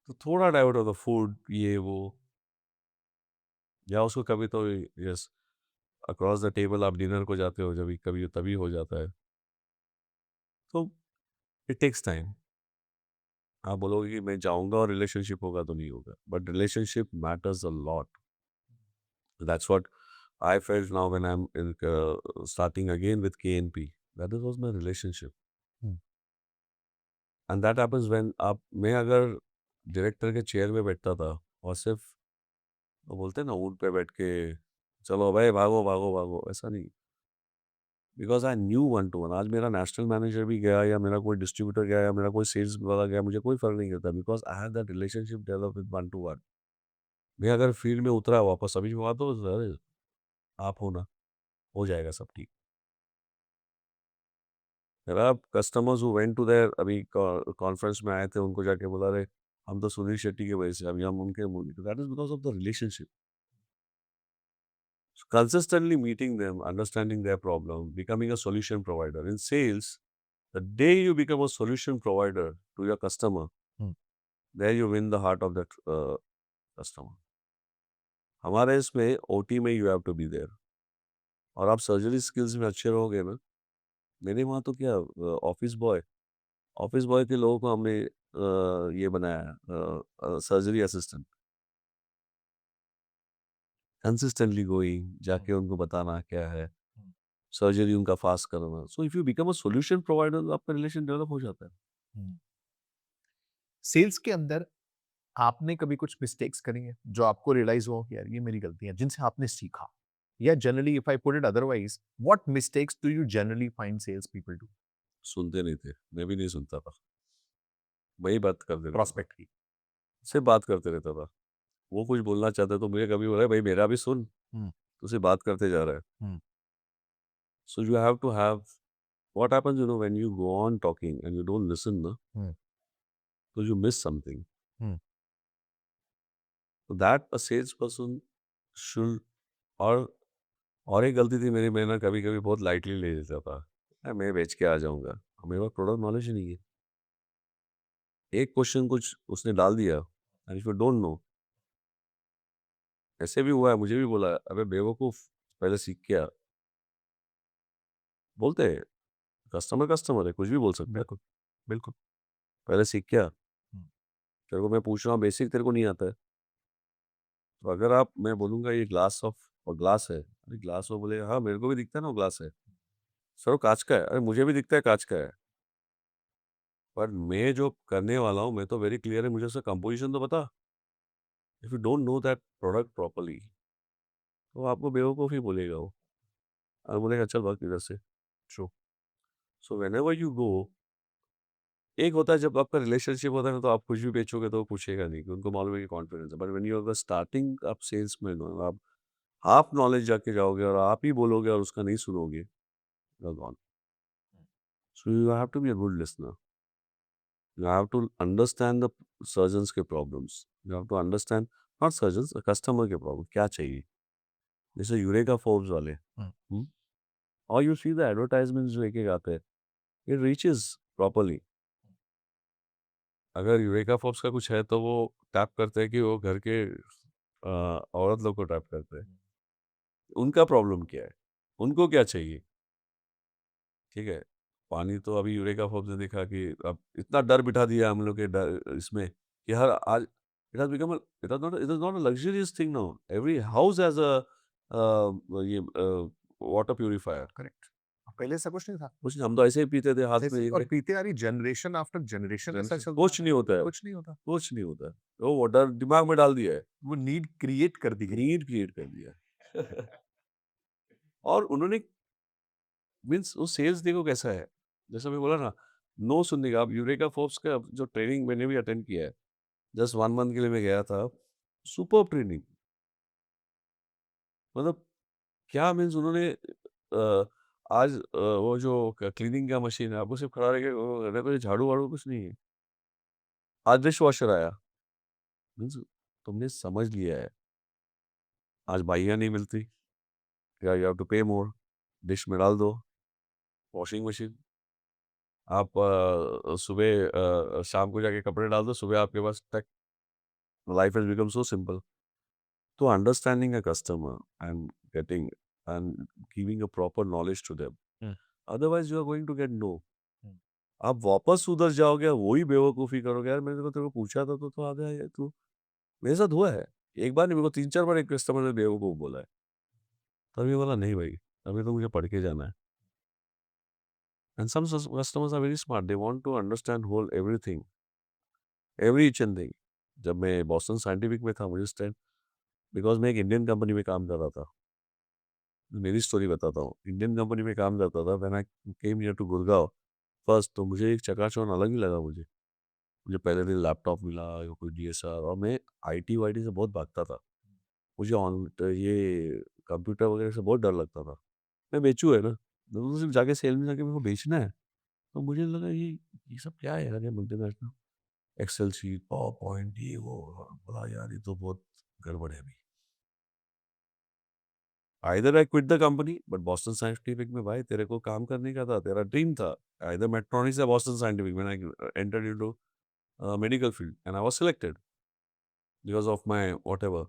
तो थोड़ा डाइवर्ट हो, तो फूड, ये वो, या उसको कभी तो यस, अक्रॉस द टेबल आप डिनर को जाते हो, जब कभी तभी हो जाता है। तो इट टेक्स टाइम। आप बोलोगे कि मैं जाऊँगा और रिलेशनशिप होगा, तो नहीं होगा। But relationship matters a lot. That's what I felt now when I'm starting again with KNP. That was my relationship. Hmm. And that happens when आप मैं अगर डायरेक्टर के चेयर में बैठता था और सिर्फ वो बोलते हैं ना ऊँट पे बैठ के चलो भाई भागो भागो भागो, ऐसा नहीं। Because I knew one two one. आज मेरा नेशनल मैनेजर भी गया या मेरा कोई डिस्ट्रीब्यूटर गया या मेरा कोई सेल्स वाला गया, मुझे कोई फर्क नहीं करता, because I have that relationship develop with one two one. मैं अगर फील्ड में उतरा वापस अभी बात हो, अरे आप हो ना, हो जाएगा सब ठीक। मेरा customers who went to there, अभी कॉन्फ्रेंस में आए थे, उनको जाके बोला रहे हम तो सुनील शेट्टी की वजह से, अभी हम उनके, that is because of the relationship. Consistently meeting them, understanding their problem, becoming a solution provider. In sales, the day you become a solution provider to your customer, hmm. there you win the heart of that customer. हमारे इसमें OT में you have to be there, और आप surgery skills में अच्छे रहोगे ना। मेरे वहाँ तो क्या, ऑफिस बॉय के लोगों को हमने ये बनाया सर्जरी असिस्टेंट। कंसिस्टेंटली गोइंग, हुँ। जाके उनको बताना क्या है, हुँ। सर्जरी उनका फास्ट करना। So if you become a solution provider, तो आपका रिलेशन डेवलप हो जाता है। हुँ। सेल्स के अंदर आपने कभी कुछ मिस्टेक्स करी हैं, जो आपको रियलाइज़ हुआ हो कि यार ये मेरी गलती है, जिनसे आपने सीखा? या generally if I put it otherwise, what mistakes do you generally find sales people do? सुनते नहीं थे, मैं भी नहीं सुनता था, वही बात करते रहता था, प्रोस्पेक्ट की। सिर्फ बात करते रहता था। वो कुछ बोलना चाहते तो मुझे कभी बोला भाई मेरा भी सुन, हुँ। तू सिर्फ बात करते जा रहा है। हुँ। So you have to have, what happens when you go on talking and you don't listen ना, हुँ। तो यू मिस समथिंग। हुँ। तो that uh sales person should, और और एक गलती थी मेरी, मैं ना कभी-कभी बहुत लाइटली ले लेता था। मैं बेच के आ जाऊँगा, मेरे पास प्रोडक्ट नॉलेज ही नहीं है। एक क्वेश्चन कुछ उसने डाल दिया, and if you don't no, ऐसे भी हुआ है, मुझे भी बोला है, "अबे बेवकूफ़, पहले सीख के आ।" बोलते हैं, कस्टमर है, कुछ भी बोल सकता है। बिल्कुल, बिल्कुल। पहले सीख के आ, हुँ। तेरे को मैं पूछ रहा हूँ बेसिक तेरे को नहीं आता है। तो अगर आप, मैं बोलूँगा ये ग्लास है। अरे ग्लास, वो बोलेगा हाँ, मेरे को भी दिखता है ना वो ग्लास है। सर वो काँच का है। अरे मुझे भी दिखता है काँच का है। पर मैं जो करने वाला हूँ, मैं तो वेरी क्लियर है, मुझे उसका कंपोज़िशन तो बता। If you don't know that product properly, तो आपको बेवकूफ़ ही बोलेगा वो, और बोलेगा चल भाग इधर से। True. So whenever you go, एक होता है जब आपका रिलेशनशिप होता है ना, तो आप कुछ भी बेचोगे तो वो पूछेगा नहीं, कि उनको मालूम है कि कॉन्फिडेंस है। But when you are the starting आप सेल्समैन हो, आप हाफ नॉलेज जाके जाओगे और आप ही बोलोगे और उसका नहीं सुनोगे, you are gone. So you have to be a good listener. You have to understand the surgeons के problems. You have to understand, not surgeons, customer के problem क्या चाहिए। जैसे यूरेका फोर्ब्स वाले, हुँ। और यू सी द एडवर्टाइजमेंट्स जो एक एक आते हैं, इट रीचेस प्रॉपरली। अगर यूरेका फोर्ब्स का कुछ है तो वो टैप करते हैं कि वो घर के औरत लोग को टैप करते हैं। उनका प्रॉब्लम क्या है, उनको क्या चाहिए, ठीक है। पानी तो अभी यूरेका फोर्ब्स ने देखा कि अब इतना डर बिठा दिया हम लोग के डर इसमें, कि हर आज it has become, it is not a luxurious thing now, every house has a ये वाटर प्यूरिफायर। करेक्ट। पहले ऐसा कुछ नहीं था। कुछ नहीं, हम तो ऐसे ही पीते थे हाथ में जैसे और ये, पीते आ रही जनरेशन आफ्टर जनरेशन ऐसा चलता आ कुछ रहा नहीं है। होता है, कुछ नहीं होता। कुछ नहीं होता है। वो डर दिमाग में डाल दिया है, वो नीड क्रिएट कर दी गई। नीड क्रिएट कर दिया है। और उन्होंने, मीन्स वो सेल्स देखो कैसा है, जैसा मैं बोला ना, नो सुनने का। आप यूरेका फोर्ब्स का जो ट्रेनिंग मैंने भी अटेंड किया है, जस्ट 1 मंथ के लिए मैं गया था, सुपर्ब ट्रेनिंग। मतलब क्या, मीन्स उन्होंने आज वो जो क्लीनिंग का मशीन है, आपको सिर्फ खड़ा रह के वो रहने को, झाड़ू वाड़ू कुछ नहीं है। आज डिशवॉशर आया, मीन्स तुमने समझ लिया है, आज बाइयाँ नहीं मिलती या यू हैव टू पे मोर, डिश में डाल दो, वॉशिंग मशीन, आप सुबह शाम को जाके कपड़े डाल दो, सुबह आपके पास टक, life has become so simple. तो understanding a customer and getting and giving a proper knowledge to them, hmm, otherwise you are going to get no. Hmm. आप वापस उधर जाओगे, वही बेवकूफ़ी करोगे, यार मैंने तो तेरे को पूछा था तो आ गया ये तू। मेरे साथ हुआ है। एक बार नहीं, मेरे को 3-4 बार एक कस्टमर ने बेवकूफ़ बोला है। तभी बोला नहीं भाई, अभी तो मुझे पढ़ के जाना है। And some customers are very smart, they want to understand whole everything, every each and thing. जब मैं बोस्टन साइंटिफिक में था, मुझे उस टाइम, बिकॉज़ मैं एक इंडियन कंपनी में काम कर रहा था। मेरी स्टोरी बताता हूँ। इंडियन कंपनी में काम करता था, when I came here to Gurgaon first, तो मुझे एक चकाचौंध अलग ही लगा मुझे। मुझे पहले दिन लैपटॉप मिला या कोई डीएसआर, और मैं आईटी-वाईटी से बहुत भागता था। मुझे ये कंप्यूटर वगैरह से बहुत डर लगता था। मैं बेचूँ है ना, तो सिर्फ़ जाके सेल में जाके मेरे को बेचना है। तो मुझे लगा ये सब क्या है यार, ये multinational Excel sheet, PowerPoint, ये वो। बोला यार ये तो बहुत गड़बड़ है अभी। Either I quit the company, but Boston scientific में भाई तेरे को काम करने का था, तेरा ड्रीम था। आइदर मेट्रॉनिक्स या Boston scientific, when I entered into medical field and I was selected because of my whatever.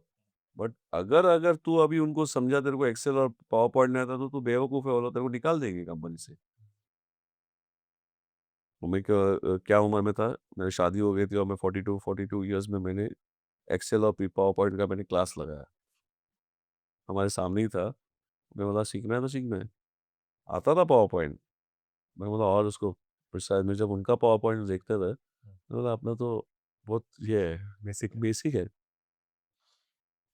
But अगर अगर तू अभी उनको समझा, तेरे को एक्सेल और पावर पॉइंट नहीं आता, तो तू बेवकूफ़ है, वो लोग तेरे को निकाल देंगे कंपनी से। तो मैं क्या उम्र में था, मेरी शादी हो गई थी और मैं 42 इयर्स में मैंने एक्सेल और पावर पॉइंट का मैंने क्लास लगाया। हमारे सामने ही था। मैं बोला सीखना है तो सीखना है। आता था पावर पॉइंट। मैं बोला और उसको प्रिसाइज़, मैं जब उनका पावर पॉइंट देखता था, मैं बोला अपना तो बहुत ये है, बेसिक बेसिक है।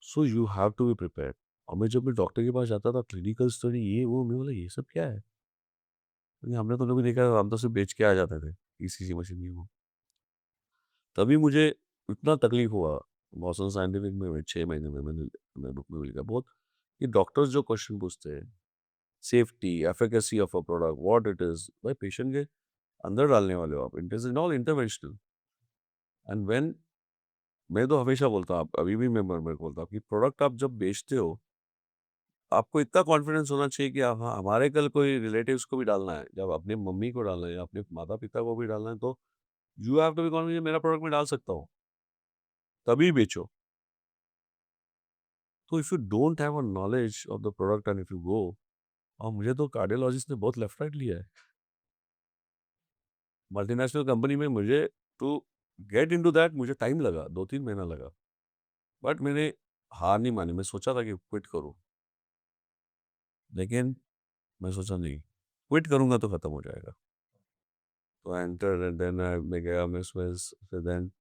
So you have to be prepared. और मैं डॉक्टर के पास जाता था, क्लिनिकल स्टडी ये वो, मैं बोला ये सब क्या है? क्योंकि हमने तो कभी देखा, हम तो सिर्फ बेच के आ जाते थे, ईसीजी मशीन ये वो। तभी मुझे इतना तकलीफ हुआ, बॉस्टन साइंटिफिक में 6 महीने में मैं बुक में लिखा बहुत, कि डॉक्टर्स जो क्वेश्चन पूछते हैं, safety, efficacy of a product, what it is, भाई पेशेंट के अंदर डालने वाले हो आप, it is all interventional. And when, मैं तो हमेशा बोलता हूँ, अभी भी मैं मेरे को बोलता हूँ कि प्रोडक्ट आप जब बेचते हो, आपको इतना कॉन्फिडेंस होना चाहिए कि हाँ, हमारे कल कोई रिलेटिव्स को भी डालना है, जब अपनी मम्मी को डालना है या अपने माता-पिता को भी डालना है, तो you have to be confident, मेरा प्रोडक्ट मैं डाल सकता हूँ, तभी बेचो। तो if you don't have a knowledge of the product and if you go, और मुझे तो कार्डियोलॉजिस्ट ने बहुत लेफ्ट राइट लिया है। मल्टीनेशनल कंपनी में मुझे टू गेट इनटू दैट मुझे टाइम लगा, 2-3 महीना लगा। बट मैंने हार नहीं मानी, मैं सोचा था कि क्विट करूँ, लेकिन मैं सोचा नहीं, क्विट करूँगा तो खत्म हो जाएगा। तो आई एंटर्ड एंड देन मैं गया, मैं उसमें फिर देन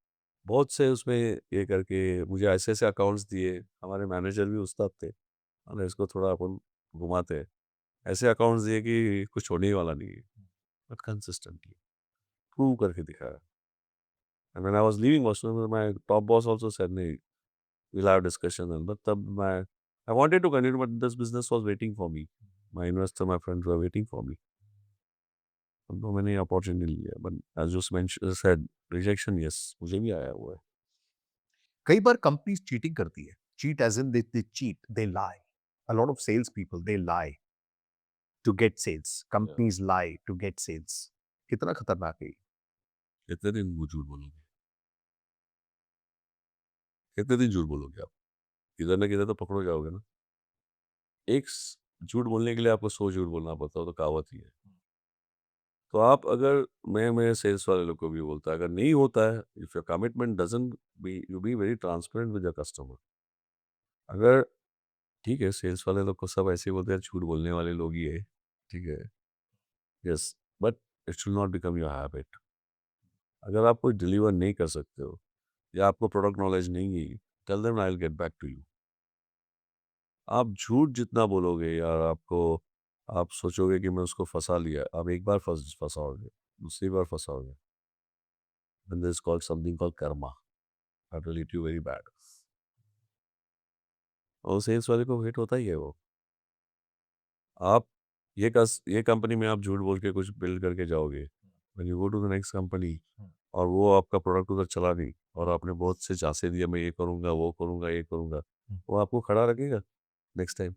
बहुत से उसमें ये करके मुझे ऐसे-ऐसे अकाउंट्स दिए, हमारे मैनेजर भी उस्ताद थे, अरे इसको थोड़ा अपन घुमाते हैं। ऐसे अकाउंट्स दिए कि कुछ होने ही वाला नहीं है, बट कंसिस्टेंटली प्रूव करके दिखाया। And when I was leaving Boston, my top boss also said नहीं, we'll have discussion, and but तब मैं I wanted to continue, but this business was waiting for me. My investor, my friends were waiting for me. तो मैंने opportunity लिया, but as you said rejection, yes मुझे भी आया हुआ है। कई बार कंपनीज़ चीटिंग करती है। Cheat as in they cheat, they lie. A lot of sales people, they lie to get sales. Yeah. Companies lie to get sales. कितना खतरनाक है ये? कितने दिन वो झूठ बोलोगे? कितने दिन झूठ बोलोगे आप? किधर ना किधर तो पकड़ो जाओगे ना। एक झूठ बोलने के लिए आपको 100 झूठ बोलना पड़ता है, वो तो कहावत ही है। तो आप अगर, मैं मेरे सेल्स वाले लोग को भी बोलता है, अगर नहीं होता है, if your commitment doesn't be, you be very transparent with your customer. अगर, ठीक है, सेल्स वाले लोग को सब ऐसे ही बोलते हैं, झूठ बोलने वाले लोग ही है, ठीक है, yes, but it should not become your habit. अगर आप कोई डिलीवर नहीं कर सकते हो या आपको प्रोडक्ट नॉलेज नहीं है, tell them I will get back to you. आप झूठ जितना बोलोगे यार, आपको, आप सोचोगे कि मैं उसको फंसा लिया, आप एक बार फंसाओगे, दूसरी बार फंसाओगे, then there is called something called karma that will hit you very bad। और सेल्स वाले को हिट होता ही है वो। आप ये कंपनी में आप झूठ बोल के कुछ बिल्ड करके जाओगे, when you go to the next company, और वो आपका प्रोडक्ट उधर चला नहीं और आपने बहुत से झांसे दिए, मैं ये करूँगा, वो करूँगा, ये करूँगा, हुँ। वो आपको खड़ा रखेगा नेक्स्ट टाइम?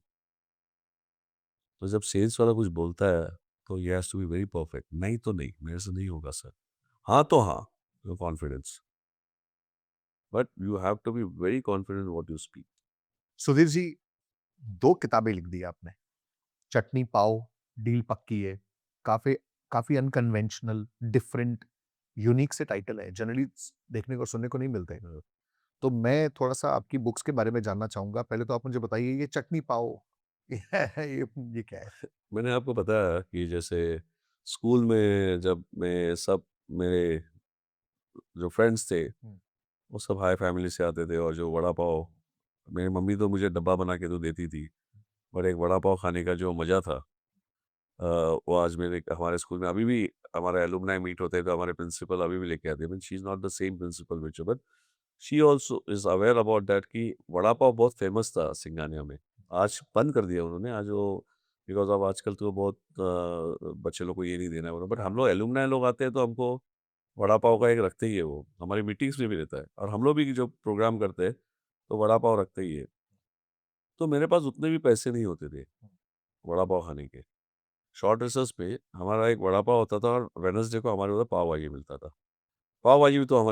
तो जब सेल्स वाला कुछ बोलता है, तो he has to be very perfect, नहीं तो नहीं, मेरे से नहीं होगा सर। हाँ तो हाँ, your confidence, but you have to be very confident what you speak. Sudhir ji, 2 किताबें लिख दी आपने। चटनी पाव, डील पक्की है। काफ़ी काफ़ी अनकन्वेंशनल, डिफरेंट, यूनिक से टाइटल है। जनरली देखने को सुनने को नहीं मिलते। तो मैं थोड़ा-सा आपकी बुक्स के बारे में जानना चाहूँगा। पहले तो आप मुझे बताइए ये चटनी पाव ये क्या है? मैंने आपको बताया कि जैसे स्कूल में जब मैं सब मेरे जो फ्रेंड्स थे, हुँ। वो सब हाई फैमिली से आते थे और जो वड़ा पाव मेरी मम्मी तो मुझे डब्बा बना के तो देती थी, पर एक वड़ा पाव खाने का जो मज़ा था वो आज मेरे हमारे स्कूल में अभी भी हमारा एलुमनाई मीट होते हैं तो हमारे प्रिंसिपल अभी भी लेके आते हैं। She is not the same principle which but she also is aware about that कि वड़ा पाव बहुत फेमस था सिंगानिया में। आज बंद कर दिया उन्होंने, आज वो बिकॉज़ ऑफ आजकल तो बहुत बच्चे लोग को ये नहीं देना है बट हम लोग एलुमनाई लोग आते हैं तो हमको वड़ा पाव का एक रखते ही है वो, हमारी मीटिंग्स में भी रहता है और हम लोग भी जो प्रोग्राम करते हैं, तो वड़ा पाव रखते ही है। तो मेरे पास उतने भी पैसे नहीं होते थे, वड़ा पाव खाने के। शॉर्ट रिसेस पे हमारा एक वड़ा पाव होता था और वेडनेसडे को हमारे उधर पाव भाजी मिलता था। पाव भाजी भी तो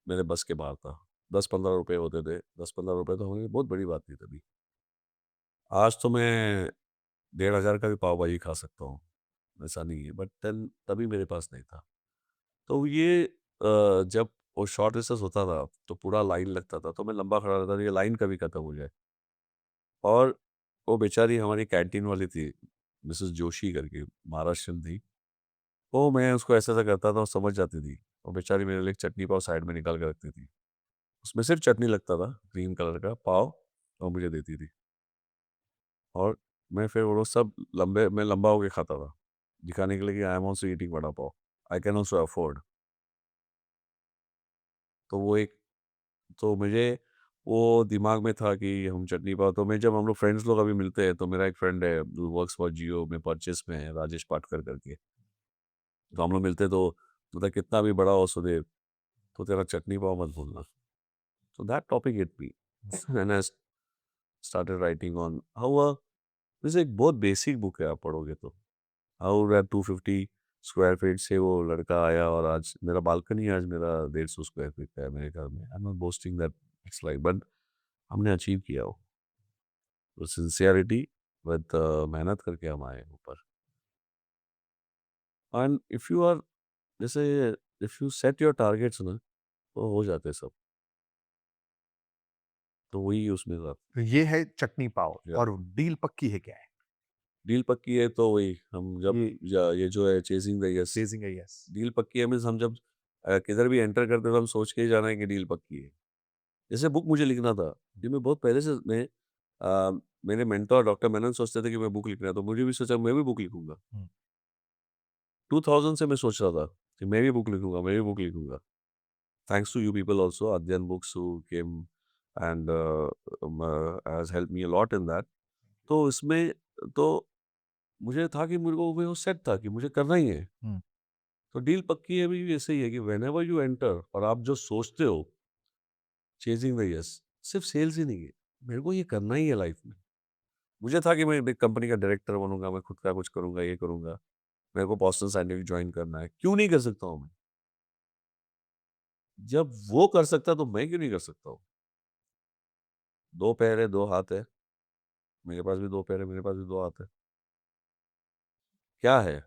मेरे बस के बाहर था। 10-15 रुपए होते थे, 10-15 रुपए तो हमारे लिए बहुत बड़ी बात थी तभी। आज तो मैं 1500 का भी पाव भाजी खा सकता हूँ, ऐसा नहीं है, बट देन तभी मेरे पास नहीं था। तो ये जब वो शॉर्ट रिसेस होता था, तो पूरा लाइन लगता था, तो मैं लंबा खड़ा रहता था, ये लाइन कभी खत्म हो जाए। और वो बेचारी हमारी कैंटीन वाली थी, मिसेस जोशी करके, महाराष्ट्रियन थी। वो मैं उसको ऐसा-ऐसा करता था, वो समझ जाती थी। वो बेचारी मेरे लिए एक चटनी पाव साइड में निकाल के रखती थी। उसमें सिर्फ़ चटनी लगता था, ग्रीन कलर का पाव और मुझे देती थी। और मैं फिर वो सब मैं लंबा होके खाता था, दिखाने के लिए कि I am also eating vada pav. I can also afford. तो वो एक तो मुझे वो दिमाग में था कि हम चटनी पाव तो मैं जब हम लोग फ्रेंड्स लोग अभी मिलते हैं, तो मेरा एक फ्रेंड है, जो वर्क्स फॉर जियो में परचेज़ में है, राजेश पाटकर करके। तो हम लोग मिलते तो बोलता है, "कितना भी बड़ा हो सुदेव, तो तेरा चटनी पाव मत भूलना।" So that topic hit me and I started writing on how जैसे एक बहुत बेसिक बुक है आप पढ़ोगे तो हाउ दैट 250 स्क्वायर फीट से वो लड़का आया और आज मेरा बालकनी आज मेरा 150 स्क्वायर फीट का है मेरे घर में। आई am not boasting that it's like but हमने अचीव किया वो तो सिंसियरिटी विद मेहनत करके हम आए ऊपर एंड इफ यू आर जैसे if you set your targets ना तो हो जाते सब तो वही उसमें था तो ये है चटनी पाव या और डील पक्की है क्या है? डील पक्की है तो वही हम जब ये ये जो है chasing the yes chasing a yes. Deal पक्की है मीन्स हम जब किधर भी एंटर करते तो हम सोच के ही जाना है कि डील पक्की है। जैसे बुक मुझे लिखना था, ये मैं बहुत पहले से मेरे मेंटर डॉक्टर मेनन सोचते थे कि मैं बुक लिख रहा है, तो मुझे भी सोचा मैं भी बुक लिखूँगा। हुँ। 2000 से मैं सोच रहा था कि मैं भी बुक लिखूँगा, मैं भी बुक लिखूँगा। Thanks to you people also अध्ययन books who came and has helped me a lot in that. तो इसमें तो मुझे था कि मेरे को वो सेट था कि मुझे करना ही है। हुँ। तो डील पक्की है भी ऐसे ही है कि व्हेनेवर यू एंटर और आप जो सोचते हो चेजिंग द यस सिर्फ सेल्स ही नहीं है मेरे को ये करना ही है लाइफ में मुझे था कि मैं एक कंपनी का डायरेक्टर बनूंगा मैं खुद का कुछ करूंगा ये करूंगा मेरे को बॉस्टन साइंटिफिक ज्वाइन करना है क्यों नहीं कर सकता हूँ मैं जब वो कर सकता तो मैं क्यों नहीं कर सकता हूँ दो पैर है दो हाथ है मेरे पास भी दो पैर है मेरे पास भी दो हाथ है क्या है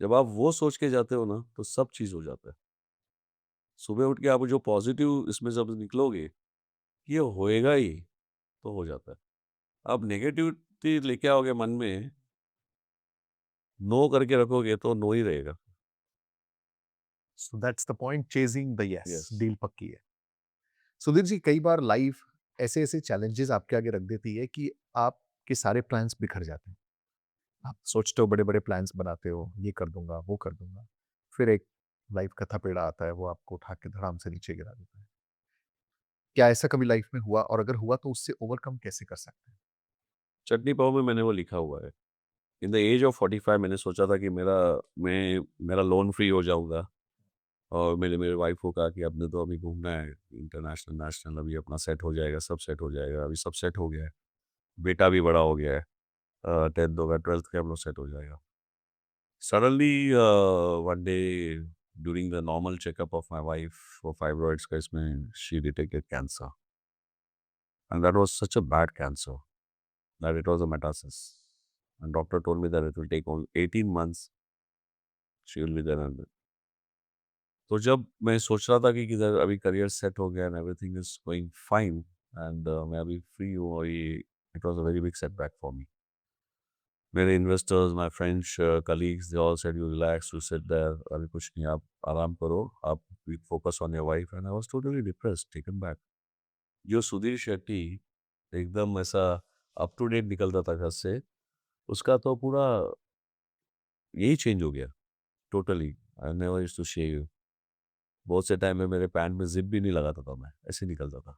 जब आप वो सोच के जाते हो ना तो सब चीज हो जाता है सुबह उठ के आप जो पॉजिटिव इसमें जब निकलोगे ये होएगा ही तो हो जाता है आप नेगेटिविटी लेके आओगे मन में, नो करके रखोगे तो नो ही रहेगा। So that's the point chasing the yes yes. Deal पक्की है। सुधीर जी कई बार लाइफ ऐसे-ऐसे चैलेंजेस आपके आगे रख देती है कि आपके सारे प्लान्स बिखर जाते हैं। आप सोचते हो बड़े-बड़े प्लान्स बनाते हो, ये कर दूँगा, वो कर दूँगा। फिर एक लाइफ का थपेड़ा आता है, वो आपको उठा के धड़ाम से नीचे गिरा देता है। क्या ऐसा कभी लाइफ में हुआ और अगर हुआ तो उससे ओवरकम कैसे कर सकते हैं? चटनी पाव में मैंने वो लिखा हुआ है। इन द एज ऑफ 45 मैंने सोचा था कि मैं मेरा लोन फ्री हो जाऊँगा और मेरे मेरे वाइफ़ को कहा कि अब ने तो अभी घूमना है इंटरनेशनल, नेशनल, अभी अपना सेट हो जाएगा, सब सेट हो जाएगा। अभी सब सेट हो गया है। बेटा भी बड़ा हो गया है। 10th होगा, 12th के हम लोग सेट हो जाएगा। Suddenly, one day during the normal checkup of my wife for fibroids का इसमें she detected cancer. And that was such a bad cancer that it was a metastasis. And doctor told me that it will take only 18 months, she will be there and then. तो जब मैं सोच रहा था कि किधर अभी career set हो गया and everything is going fine and मैं अभी फ्री हूँ और ये it was a very big setback for me मेरे investors my friends colleagues they all said you relax you sit there अभी कुछ नहीं आप आराम करो आप focus on your wife and I was totally depressed taken back जो सुधीर शेट्टी एकदम ऐसा अप टू डेट निकलता था घर से उसका तो पूरा यही चेंज हो गया totally I never used to shave बहुत से टाइम में मेरे पैंट में जिप भी नहीं लगाता था मैं ऐसे निकलता था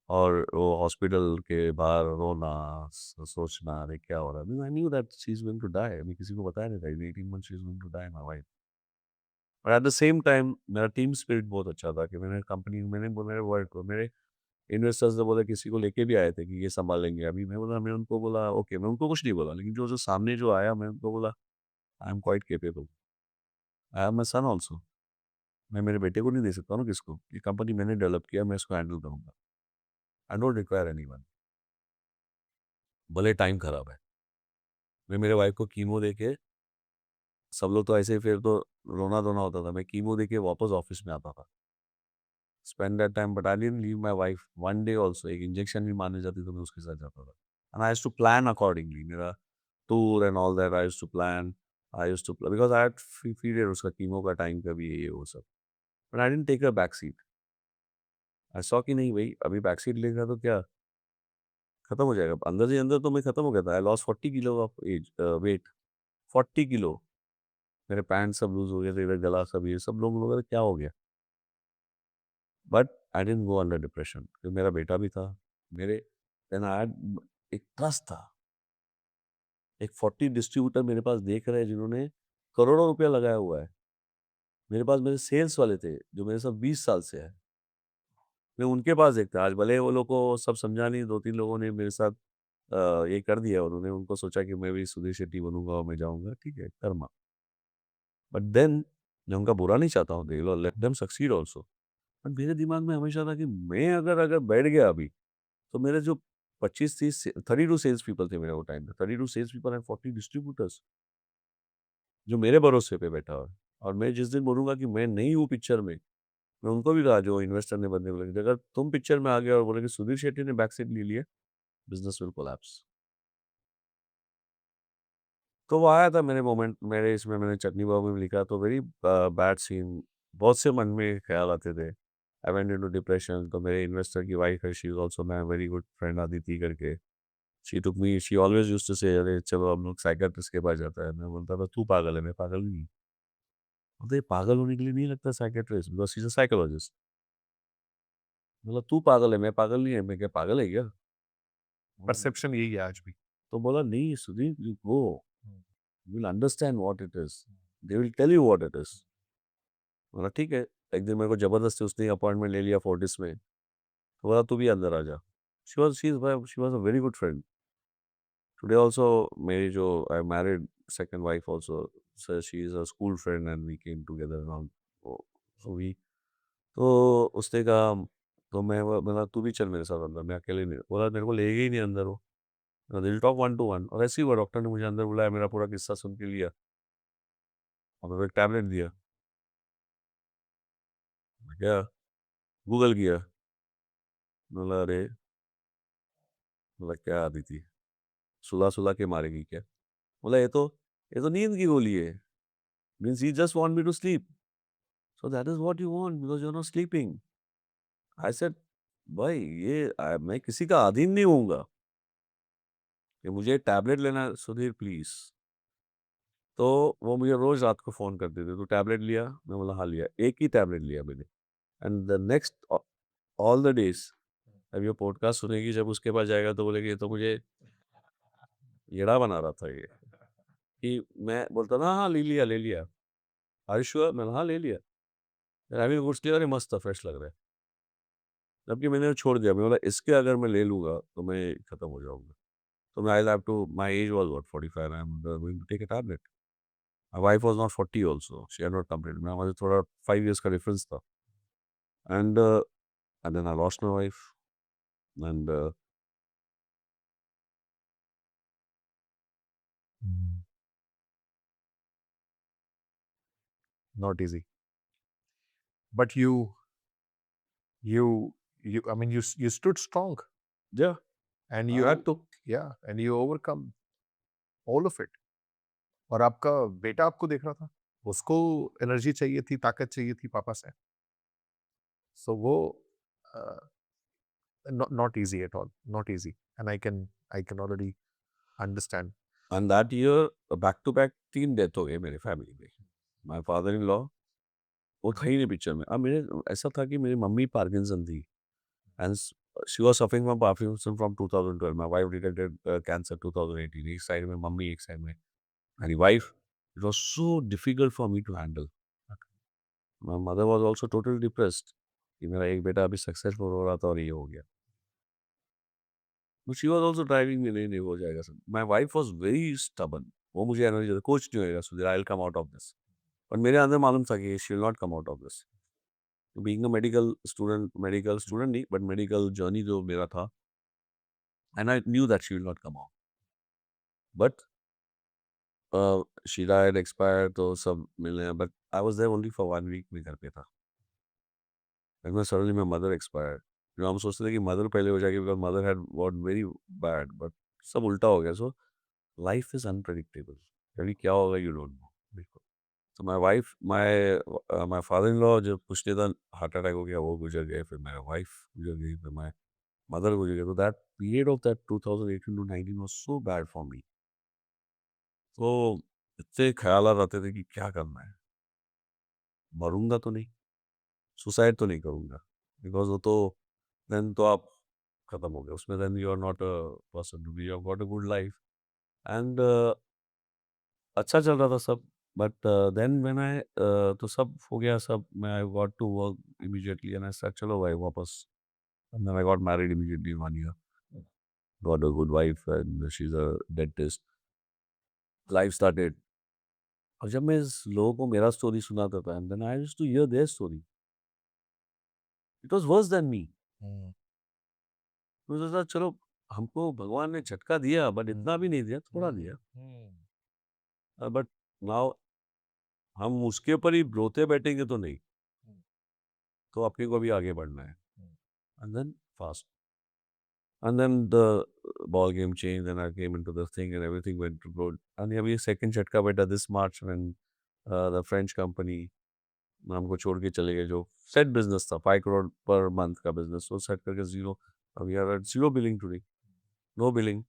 और वो हॉस्पिटल के बाहर रोना सोचना अरे क्या हो रहा है I knew that she is going to die अभी किसी को बताया नहीं था in 18 months she is going to die my wife और एट द सेम टाइम मेरा टीम स्पिरिट बहुत अच्छा था कि मैंने कंपनी मेरे वर्क को मेरे इन्वेस्टर्स ने बोला किसी को लेके भी आए थे कि ये संभालेंगे अभी मैं उनको बोला ओके मैं उनको कुछ नहीं बोला लेकिन जो जो सामने जो आया मैं उनको बोला I am quite capable I am my son also मैं मेरे बेटे को नहीं दे सकता ना किसको ये कंपनी मैंने डेवलप किया मैं इसको हैंडल करूंगा आई डोंट रिक्वायर एनीवन भले टाइम खराब है मैं मेरे वाइफ को कीमो देके सब लोग तो ऐसे ही फिर तो रोना धोना होता था मैं कीमो देके वापस ऑफिस में आता था spend that time but I didn't leave my wife one day also एक इंजेक्शन भी मारने जाती तो मैं उसके साथ जाता था and I used to plan accordingly मेरा tour and all that I used to plan I used to because I had period उसका कीमो का टाइम का भी ये वो सब but I didn't take a back seat I saw कि नहीं भाई अभी बैक सीट लेगा तो क्या खत्म हो जाएगा अंदर से अंदर तो मैं खत्म हो गया था I lost 40 kilo of as weight 40 kilo मेरे पैंट सब लूज हो गए थे इधर गला सब ये सब लोग बोल रहे थे, क्या हो गया but I didn't go under depression क्योंकि मेरा बेटा भी था मेरे देन आई हैड एक ट्रस्ट था एक 40 डिस्ट्रीब्यूटर मेरे पास देख रहे हैं जिन्होंने करोड़ों रुपया लगाया हुआ है मेरे पास मेरे सेल्स वाले थे जो मेरे साथ 20 साल से है मैं उनके पास देखता आज भले वो लोग को सब समझा नहीं 2-3 लोगों ने मेरे साथ ये कर दिया उन्होंने उनको सोचा कि मैं भी सुधीर शेट्टी बनूंगा और मैं जाऊंगा ठीक है कर्मा बट देन मैं उनका बुरा नहीं चाहता हूँ they let them succeed also but मेरे दिमाग में हमेशा था कि मैं अगर अगर बैठ गया अभी तो मेरे जो 25-30 32 सेल्स पीपल थे मेरे वो टाइम पे 32 सेल्स पीपल एंड 40 डिस्ट्रीब्यूटर्स जो मेरे भरोसे पे बैठा हुआ है और मैं जिस दिन बोलूंगा कि मैं नहीं हूँ पिक्चर में मैं उनको भी कहा जो इन्वेस्टर ने बंदे बोले अगर तुम पिक्चर में आ गए और बोले कि सुधीर शेट्टी ने बैक सीट ले लिया बिजनेस विल कोलैप्स तो वो आया था मेरे मोमेंट मेरे इसमें मैंने चटनी बाबू में लिखा तो वेरी बैड सीन बहुत से मन में ख्याल आते थे आई वेंट इनटू डिप्रेशन तो मेरे इन्वेस्टर की वाइफ है she is also my very good friend Aditi करके she took me she always used to say अरे चलो हम लोग साइकियाट्रिस्ट के पास जाता है मैं बोलता था तू पागल है मैं पागल नहीं बोलते "ये पागल होने के लिए नहीं लगता psychiatrist because she is a psychologist बोला तू पागल है मैं पागल नहीं है मैं क्या पागल है क्या परसेप्शन यही है आज भी। तो बोला नहीं Sudhir you go you will understand what it is they will tell you what it is बोला ठीक है एक दिन मेरे को जबरदस्ती उसने अपॉइंटमेंट ले लिया फोर्टिस में तो बोला तू भी अंदर आ जा she was a very good friend today also मेरी जो I married second wife also so she is a school friend and we came together around so we तो उसने कहा तो मैं बोला तू भी चल मेरे साथ अंदर मैं अकेले नहीं बोला मेरे को ले गई नहीं अंदर वो दिल टॉक वन टू वन और ऐसे ही हुआ डॉक्टर ने मुझे अंदर बुलाया मेरा पूरा किस्सा सुन के लिया और मेरे को एक टैबलेट दिया मैं क्या गूगल किया बोला अरे बोला क्या आदि थी सुला सुला के मारेगी क्या बोला ये तो नींद की गोली है means he just want me to sleep so that is what you want because you are not sleeping I said भाई मैं किसी का अधीन नहीं होऊंगा कि मुझे टैबलेट लेना है, सुधीर प्लीज तो वो मुझे रोज रात को फोन करते थे तो टैबलेट लिया मैं बोला हाँ लिया एक ही टैबलेट लिया मैंने and the next all the days अब ये पॉडकास्ट सुनेगी जब उसके पास जाएगा तो बोलेगी ये तो मुझे येड़ा बना रहा था ये कि मैं बोलता था हाँ ले लिया आयुष हुआ मैं हाँ ले लिया हैविंग गुड स्लीप, अरे मस्त था, फ्रेश लग रहा है। जबकि मैंने वो छोड़ दिया, मैं बोला इसके अगर मैं ले लूँगा तो मैं खत्म हो जाऊँगा। So I have to, my age was what, 45, I'm going to take a tablet. My wife was not 40 also, she had not completed. मैं हमारे थोड़ा 5 years का difference था. And and then I lost my wife. And Mm. Not easy. But you I mean you stood strong yeah, and I had you to. yeah and you overcome all of it. और आपका बेटा आपको देख रहा था, उसको energy चाहिए थी, ताकत चाहिए थी पापा से। सो वो not easy at all, not easy, and I can already understand. And that year back to back 3 death हो गए मेरे फैमिली में। माय फादर इन लॉ वो था ही नहीं पिक्चर में। अब मेरे ऐसा था कि मेरी मम्मी पार्किंसन थी and she was suffering from Parkinson from 2012। My wife detected cancer 2018। एक साइड में मम्मी, एक साइड में मेरी वाइफ। It was so difficult for me to handle. My mother was also totally depressed कि मेरा एक बेटा अभी सक्सेसफुल हो रहा था और ये हो गया। शी वाज आल्सो ड्राइविंग मी, नहीं नहीं हो जाएगा सब। My wife was very stubborn. वो मुझे एनर्जी देती, कुछ नहीं होएगा Sudhir, I will come out of this. और मेरे अंदर मालूम था कि she will not come out of this. Being a medical student नहीं बट मेडिकल जर्नी जो मेरा था, and I knew that she will not come out. But she died, expire, तो सब मिले, but I was there only for 1 week. मैं घर पे था एंड मैं सडनली माय मदर एक्सपायर्ड। जो हम सोचते थे कि मदर पहले हो जाएगी because mother had got very bad, but सब उल्टा हो गया। सो लाइफ इज अनप्रेडिक्टेबल, कभी क्या होगा यू डोंट नो। बिल्कुल। तो my wife, my father in law जब कुछ नहीं था, हार्ट अटैक हो गया, वो गुजर गए। फिर मेरा वाइफ गुजर गई, फिर माय मदर गुजर गई। तो that period of that 2018 to 19 was so bad for me. तो इतने ख्यालात आते थे कि क्या करना है, मरूंगा तो नहीं, सुसाइड तो नहीं करूंगा, बिकॉज वो तो देन तो आप खत्म हो गए उसमें। Then you are not a person to be, you have got a good life and अच्छा चल रहा था सब। बट देन व्हेन आई तो सब हो गया सब, मैं I got to work immediately and I said चलो भाई वापस। And then I got married immediately 1 year, got a good wife and she is a dentist. Life started. और जब मैं इस लोगों को मेरा स्टोरी सुनाता था and then I used to hear their story, it was worse than me. Mm. मुझे लगा चलो हमको भगवान ने झटका दिया बट इतना भी नहीं दिया, थोड़ा दिया। Mm. बट नाउ हम उसके ऊपर ही रोते बैठेंगे तो नहीं, तो अपने को भी आगे बढ़ना है। And then fast and then the ball game change and I came into the thing and everything went good. And अभी सेकंड झटका बैठा this March when the French company हमको छोड़ के चले गए। जो सेट बिजनेस था 5 करोड़ पर मंथ का बिजनेस, वो सेट करके zero. We are at zero billing today, no billing.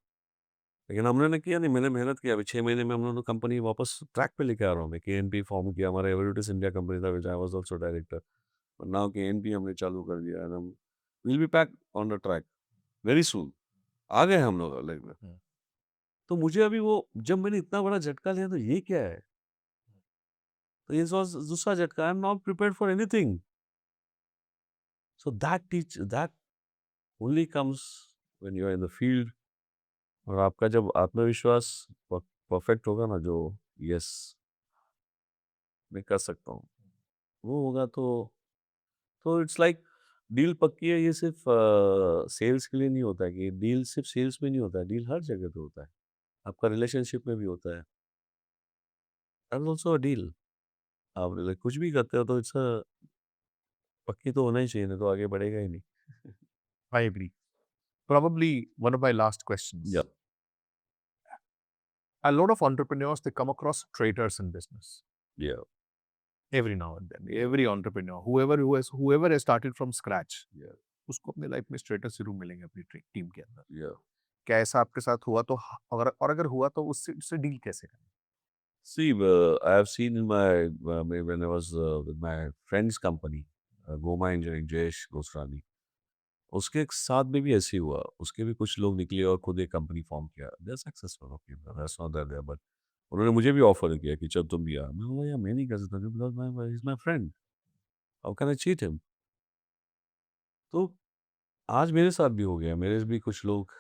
लेकिन हमने ने किया नहीं, मैंने मेहनत किया। अभी 6 महीने में हम लोग तो कंपनी वापस ट्रैक पे लेके आ रहा हूँ मैं। केएनपी फॉर्म किया, हमारा एवरीटिस इंडिया कंपनी था which I was also director. But now KNP हमने चालू कर दिया एंड हम will be back on the track very soon. आ गए हम लोग लगभग। Mm. तो मुझे अभी वो, जब मैंने इतना बड़ा झटका लिया तो ये क्या है? तो ये वाज दूसरा झटका। I am not prepared for anything. So that only comes when you are in the field. और आपका जब आत्मविश्वास परफेक्ट होगा ना, जो यस मैं कर सकता हूँ, वो होगा तो इट्स लाइक डील पक्की है। ये सिर्फ सेल्स के लिए नहीं होता है कि डील सिर्फ सेल्स में नहीं होता है, डील हर जगह पे होता है। आपका रिलेशनशिप में भी होता है, that is also a deal. आप like कुछ भी करते हो तो इट्स पक्की तो होना ही चाहिए, नहीं तो आगे बढ़ेगा ही नहीं। I agree. Probably one of my last या questions. A lot of entrepreneurs, they come across traitors in business या every now and then. Every entrepreneur, whoever has started from scratch, या उसको अपने लाइफ में ट्रेटर जरूर मिलेंगे अपनी team के अंदर। या क्या ऐसा आपके साथ हुआ? तो अगर हुआ तो उससे डील कैसे करें? See, I have seen in when I was with my friend's company, Goma Engineering, Jayesh Gosrani, उसके साथ में भी ऐसे ही हुआ। उसके भी कुछ लोग निकले और खुद एक कंपनी फॉर्म किया। They are successful, okay, that's not that there, but उन्होंने मुझे भी ऑफर किया कि चल तुम भी आ। मैं बोला यार मैं नहीं कर सकता because my he is my friend. How can I cheat him? तो आज मेरे साथ भी हो गया। मेरे भी कुछ लोग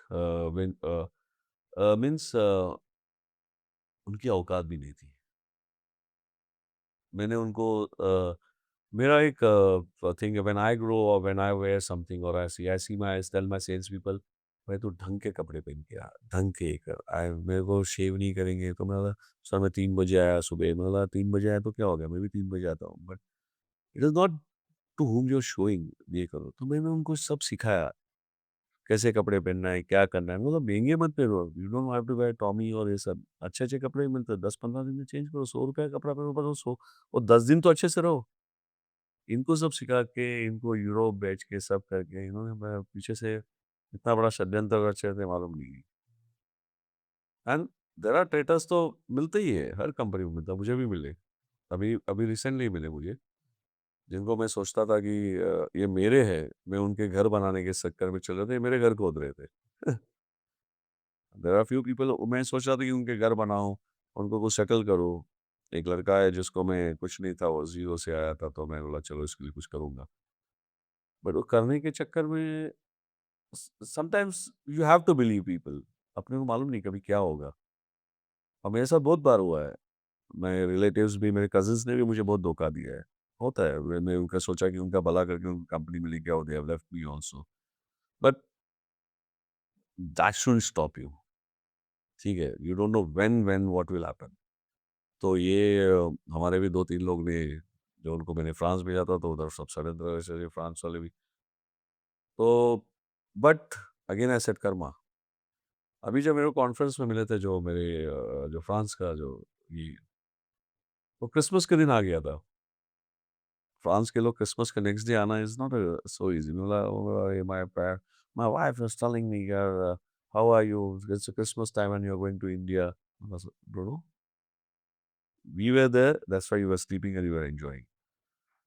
मीन्स उनकी औकात भी नहीं थी। मैंने उनको मेरा एक थिंग है, व्हेन आई ग्रो और व्हेन आई वेयर समथिंग और I see my tell my sales people, भाई तू ढंग के कपड़े पहन के आ, ढंग के कर। मेरे को शेव नहीं करेंगे तो मैं बोला, सर मैं 3 बजे आया सुबह। मैं बोला 3 बजे आया तो क्या हो गया, मैं भी 3 बजे आता हूँ, but it is not to whom you are showing. ये करो। तो मैंने उनको सब सिखाया, कैसे कपड़े पहनना है, क्या करना है। मतलब महंगे मत पहनो, you don't have to wear Tommy और ये सब। अच्छे अच्छे कपड़े मिलते हैं, 10-15 दिन में चेंज करो। 100 रुपये का कपड़ा पहनो, बस 100 और 10 दिन तो अच्छे से रहो। इनको सब सिखा के, इनको यूरोप बेच के, सब करके इन्होंने मैं पीछे से इतना बड़ा षड्यंत्र रचे थे, मालूम नहीं। एंड देयर आर ट्रेटर्स तो मिलते ही है, हर कंपनी में मिलता है, मुझे भी मिले। अभी अभी रिसेंटली मिले मुझे, जिनको मैं सोचता था कि ये मेरे हैं, मैं उनके घर बनाने के चक्कर में चल रहे थे, ये मेरे घर खोद रहे थे। देयर आर फ्यू पीपल, मैं सोच रहा था कि उनके घर बनाऊं, उनको कुछ सेटल करूं। एक लड़का है जिसको मैं कुछ नहीं था, वो जीरो से आया था, तो मैं बोला चलो इसके लिए कुछ करूंगा। बट वो करने के चक्कर में sometimes you have to believe people. अपने को मालूम नहीं कभी क्या होगा, और मेरे साथ बहुत बार हुआ है। मेरे रिलेटिव्स भी, मेरे कजिन्स ने भी मुझे बहुत धोखा दिया है। होता है, मैं उनका सोचा कि उनका भला करके उनको कंपनी में लेके आओ, they have left me also, but that shouldn't stop you. ठीक है, you don't know when what will happen. तो ये हमारे भी 2-3 लोग ने, जो उनको मैंने फ्रांस भेजा था, तो उधर सब षड्यंत्र वैसे थे, फ्रांस वाले भी। तो but again I said Karma. अभी जब मेरे को कॉन्फ्रेंस में मिले थे, जो मेरे जो फ्रांस का जो ये, वो क्रिसमस के दिन आ गया था। फ्रांस के लोग क्रिसमस के नेक्स्ट डे आना इज़ नॉट सो ईज़ी। बोला my wife is telling me यार, how are you? It's Christmas time and you are going to India. Bro, we were there, that's why you were sleeping and you were enjoying.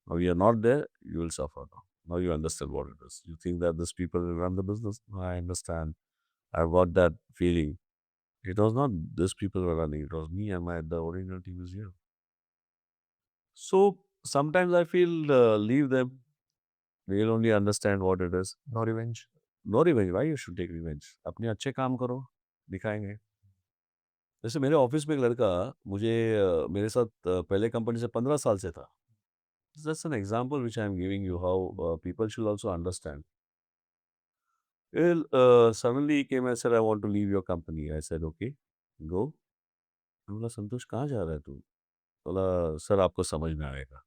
Now you are not there, you will suffer now. Now you understand what it is. You think that these people will run the business? No, I understand. I've got that feeling. It was not these people were running. It was me and the original team is here. So sometimes I feel leave them. They'll only understand what it is. No revenge. No revenge. Why you should take revenge? अपने अच्छे काम करो, दिखाएंगे। जैसे मेरे office में एक लड़का, मुझे मेरे साथ पहले कंपनी से 15 साल से था। That's an example which I'm giving you how people should also understand. Well, suddenly he came and said, I want to leave your company. I said, okay, go. मैं बोला, संतोष कहाँ जा रहा है तू? बोला, सर आपको समझ में आएगा।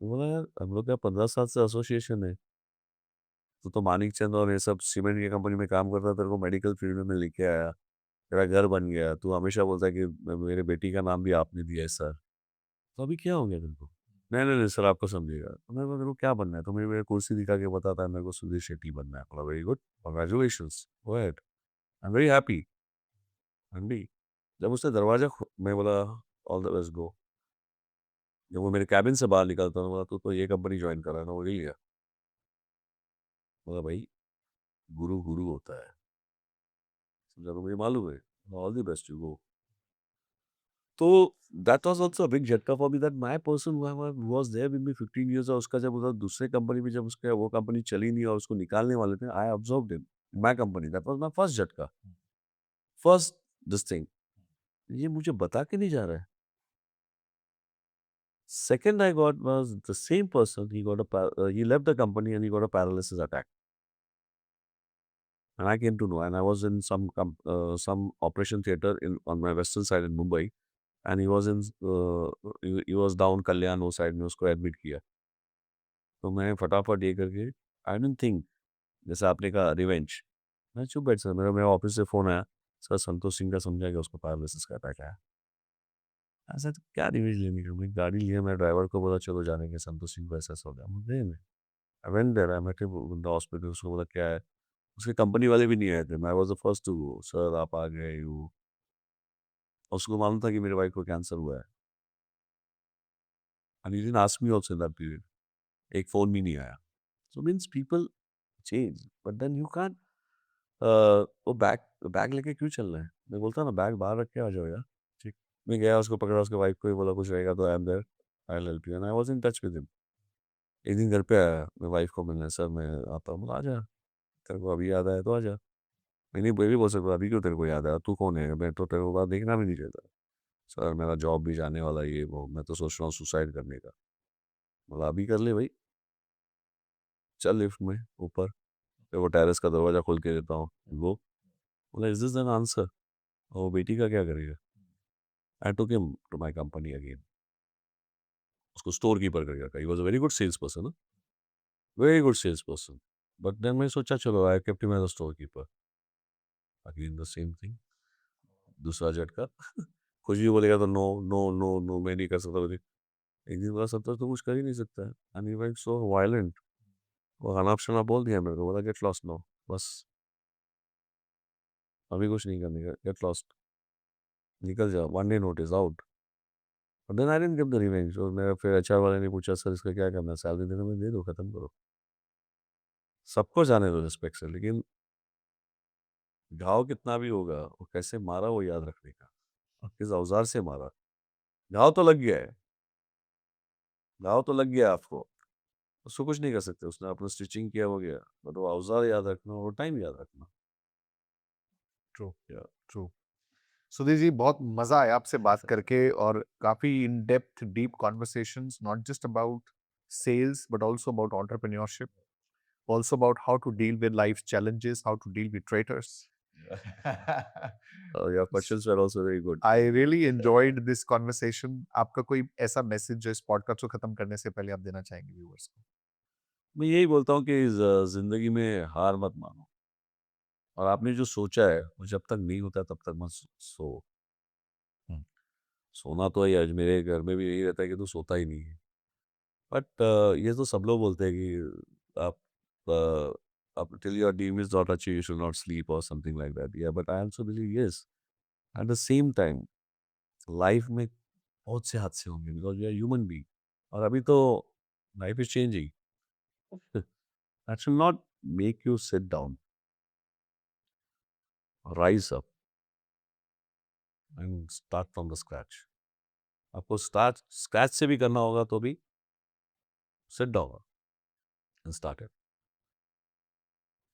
मैं बोला, यार हम लोग क्या 15 साल से एसोसिएशन है। तू तो मानिक चंद और ये सब सीमेंट की कंपनी में काम करता, तेरे को मेडिकल फील्ड में मैं लेके आया, तेरा घर बन गया। तू हमेशा बोलता है कि मेरे बेटी का नाम भी आपने दिया है सर। तो अभी क्या हो गया तेरे को? नहीं नहीं नहीं सर, आपको समझेगा। तो मैं बोला, तेरे को क्या बनना है? तो मेरे कुर्सी दिखा के बताता है, मेरे को सुधीर शेट्टी बनना है। बोला, very good, congratulations, go ahead, I am very happy. हाँ, जब उसने दरवाज़ा खो मैं बोला, ऑल द बेस्ट, गो। जब वो मेरे केबिन से बाहर निकलता, मैं बोला, तू तो ये कंपनी जॉइन कर रहा है ना? बोली, लिया। बोला, भाई गुरु गुरु होता है, समझा? तो मुझे मालूम है, all the best, you go. तो that was also a big झटका for me, that my person who was there with me 15 years, और उसका जब उधर दूसरे कंपनी में, जब उसका वो कंपनी चली नहीं और उसको निकालने वाले थे, आई observed him in my company. That was my first झटका, फर्स्ट दिस थिंग, ये मुझे बता के नहीं जा रहा है। Second I got was the same person. He left the company and he got a paralysis attack. And I came to know. And I was in some operation theater in on my western side in Mumbai. And he was in he was down Kalyan वो side में, उसको admit किया। तो मैं फटाफट ये करके, I don't think, जैसे आपने कहा रिवेंज, मैं चुप बैठ सर, मेरा मेरा ऑफिस से फोन आया, सर संतोष सिंह का समझा कि उसको पैरालिसिस का अटैक आया। ऐसा तो क्या रिवेंज लेने का? मैं गाड़ी लिया, मैं ड्राइवर को बोला चलो जाने के, संतोष सिंह को ऐसा ऐसा हो गया, मुझे I went there, I met him in the hospital. उसको बोला क्या है? उसके कंपनी वाले भी नहीं आए थे। I was the first to go. Sir आप आ गए यू। और उसको मालूम था कि मेरे वाइफ को कैंसर हुआ है। And he didn't ask me also in that period. एक फ़ोन भी नहीं आया। So means people change, but then you can't वो बैग बैग लेके क्यों चल रहे हैं? मैं बोलता ना, बैग बाहर रख के आ जाओ यार। ठीक। मैं गया, उसको पकड़ा, उसके वाइफ को भी बोला कुछ रहेगा तो I am there. I will help you and I was in touch with him. एक दिन घर पे आया मैं वाइफ को मिलने, सर मैं आता हूँ, बोला आ जा, तेरे को अभी याद आया तो आ जा। मैं नहीं, मैं भी बोल सकता अभी क्यों तेरे को याद आया, तू कौन है, मैं तो तेरे को बात देखना भी नहीं चाहता। सर मेरा जॉब भी जाने वाला है, ये वो, मैं तो सोच रहा हूँ सुसाइड करने का। बोला अभी कर ले भाई, चल लिफ्ट में ऊपर, तेरे को टेरेस का दरवाजा खोल के देता हूँ, वो बोला इज दिस एन आंसर, और बेटी का क्या करेगा। I took him to my company again, उसको स्टोर कीपर करके रखा, he was a very good sales person, very good sales person. But then मैं सोचा चलो I kept him as a store keeper, again the same thing, दूसरा झटका। कुछ भी बोलेगा तो नो नो नो नो, मैं नहीं कर सकता बोले। एक दिन बोला सत्तर तो कुछ कर ही नहीं सकता है, and he went so violent, वो अनाप शनाप बोल दिया मेरे को, बोला गेट लॉस्ट नो, बस अभी कुछ नहीं करने का, गेट लॉस्ट, निकल जा, वन डे नोटिस आउट। और then I didn't give the revenge, और मेरा फिर एचआर वाले ने पूछा सर इसका क्या करना है, सैलरी देना, मैं दे दो, खत्म करो, सबको जाने दो रिस्पेक्ट से, लेकिन घाव कितना भी होगा, वो कैसे मारा वो याद रखने का, और किस औजार से मारा, घाव तो लग गया है, घाव तो लग गया आपको, उसको कुछ नहीं कर सकते, उसने अपना स्टिचिंग किया हो गया, बट वो औजार याद रखना और टाइम याद रखना। ट्रू, या ट्रू। सुधीर जी, बहुत मजा आया आपसे बात करके, और काफी in depth deep conversations, not just about sales but also about entrepreneurship, also about how to deal with life's challenges, how to deal with traitors. Your questions were also very good. I really enjoyed this conversation. आपका कोई ऐसा message जो इस podcast को खत्म करने से पहले आप देना चाहेंगे व्यूअर्स को? मैं यही बोलता हूँ कि जिंदगी में हार मत मानो, और आपने जो सोचा है वो जब तक नहीं होता तब तक मत सो। हम्म, सोना तो है, आज मेरे घर में भी यही रहता है कि तू सोता ही नहीं है, बट ये तो सब लोग बोलते हैं कि आप till your dream is not achieve you should not sleep और समथिंग लाइक दैट, या but I also believe yes, at the same time life में बहुत से हादसे होंगे, because we are human being, और अभी तो life is changing, that should not make you sit down, rise up and start from the scratch. आपको start scratch से भी करना होगा तो भी sit down and start it,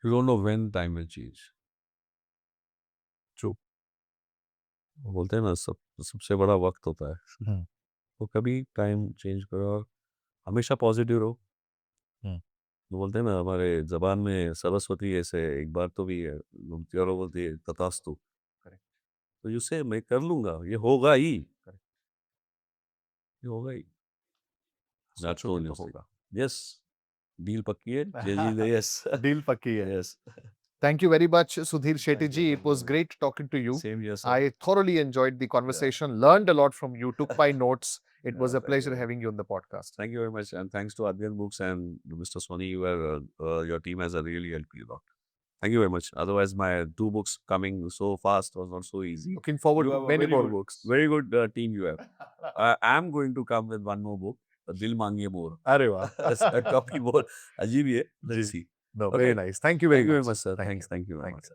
you don't know when time will change. true. वो बोलते हैं ना सब सबसे बड़ा वक्त होता है, हम्म, तो कभी टाइम चेंज करो, और हमेशा पॉजिटिव रहो। हम्म, वो बोलते हैं ना हमारे जबान में सरस्वती ऐसे एक बार तो भी है, घूमती है और वो बोलती है तथास्तु, correct, तो जिससे मैं कर लूंगा, ये होगा ही, correct. ये होगा ही, दैट्स सोचोगे ओनली तो थिंग। होगा। यस, डील पक्की है, जय जी दे, यस। डील पक्की है। Yes, Thank you very much, Sudhir Shetty thank you, ji. It thank was you, great talking to you. Same yes I sir, thoroughly enjoyed the conversation, learned a lot from you, took my notes. It was a thank pleasure you, having you on the podcast. thank you very much, and thanks to Adyan Books and Mr. Sony, your team has really helped me a lot. Thank you very much. Otherwise, my 2 books coming so fast was not so easy. Looking forward You to have a many more books. very good team you have. I am going to come with one more book, Dil Mange More. अरे वाह. That's a copy more. अजीब ही है. जी. Let's see. No, Okay. very nice. Thank you very Thank you very much. much, sir. Thank Thanks. you. Thank you very Thank much. you.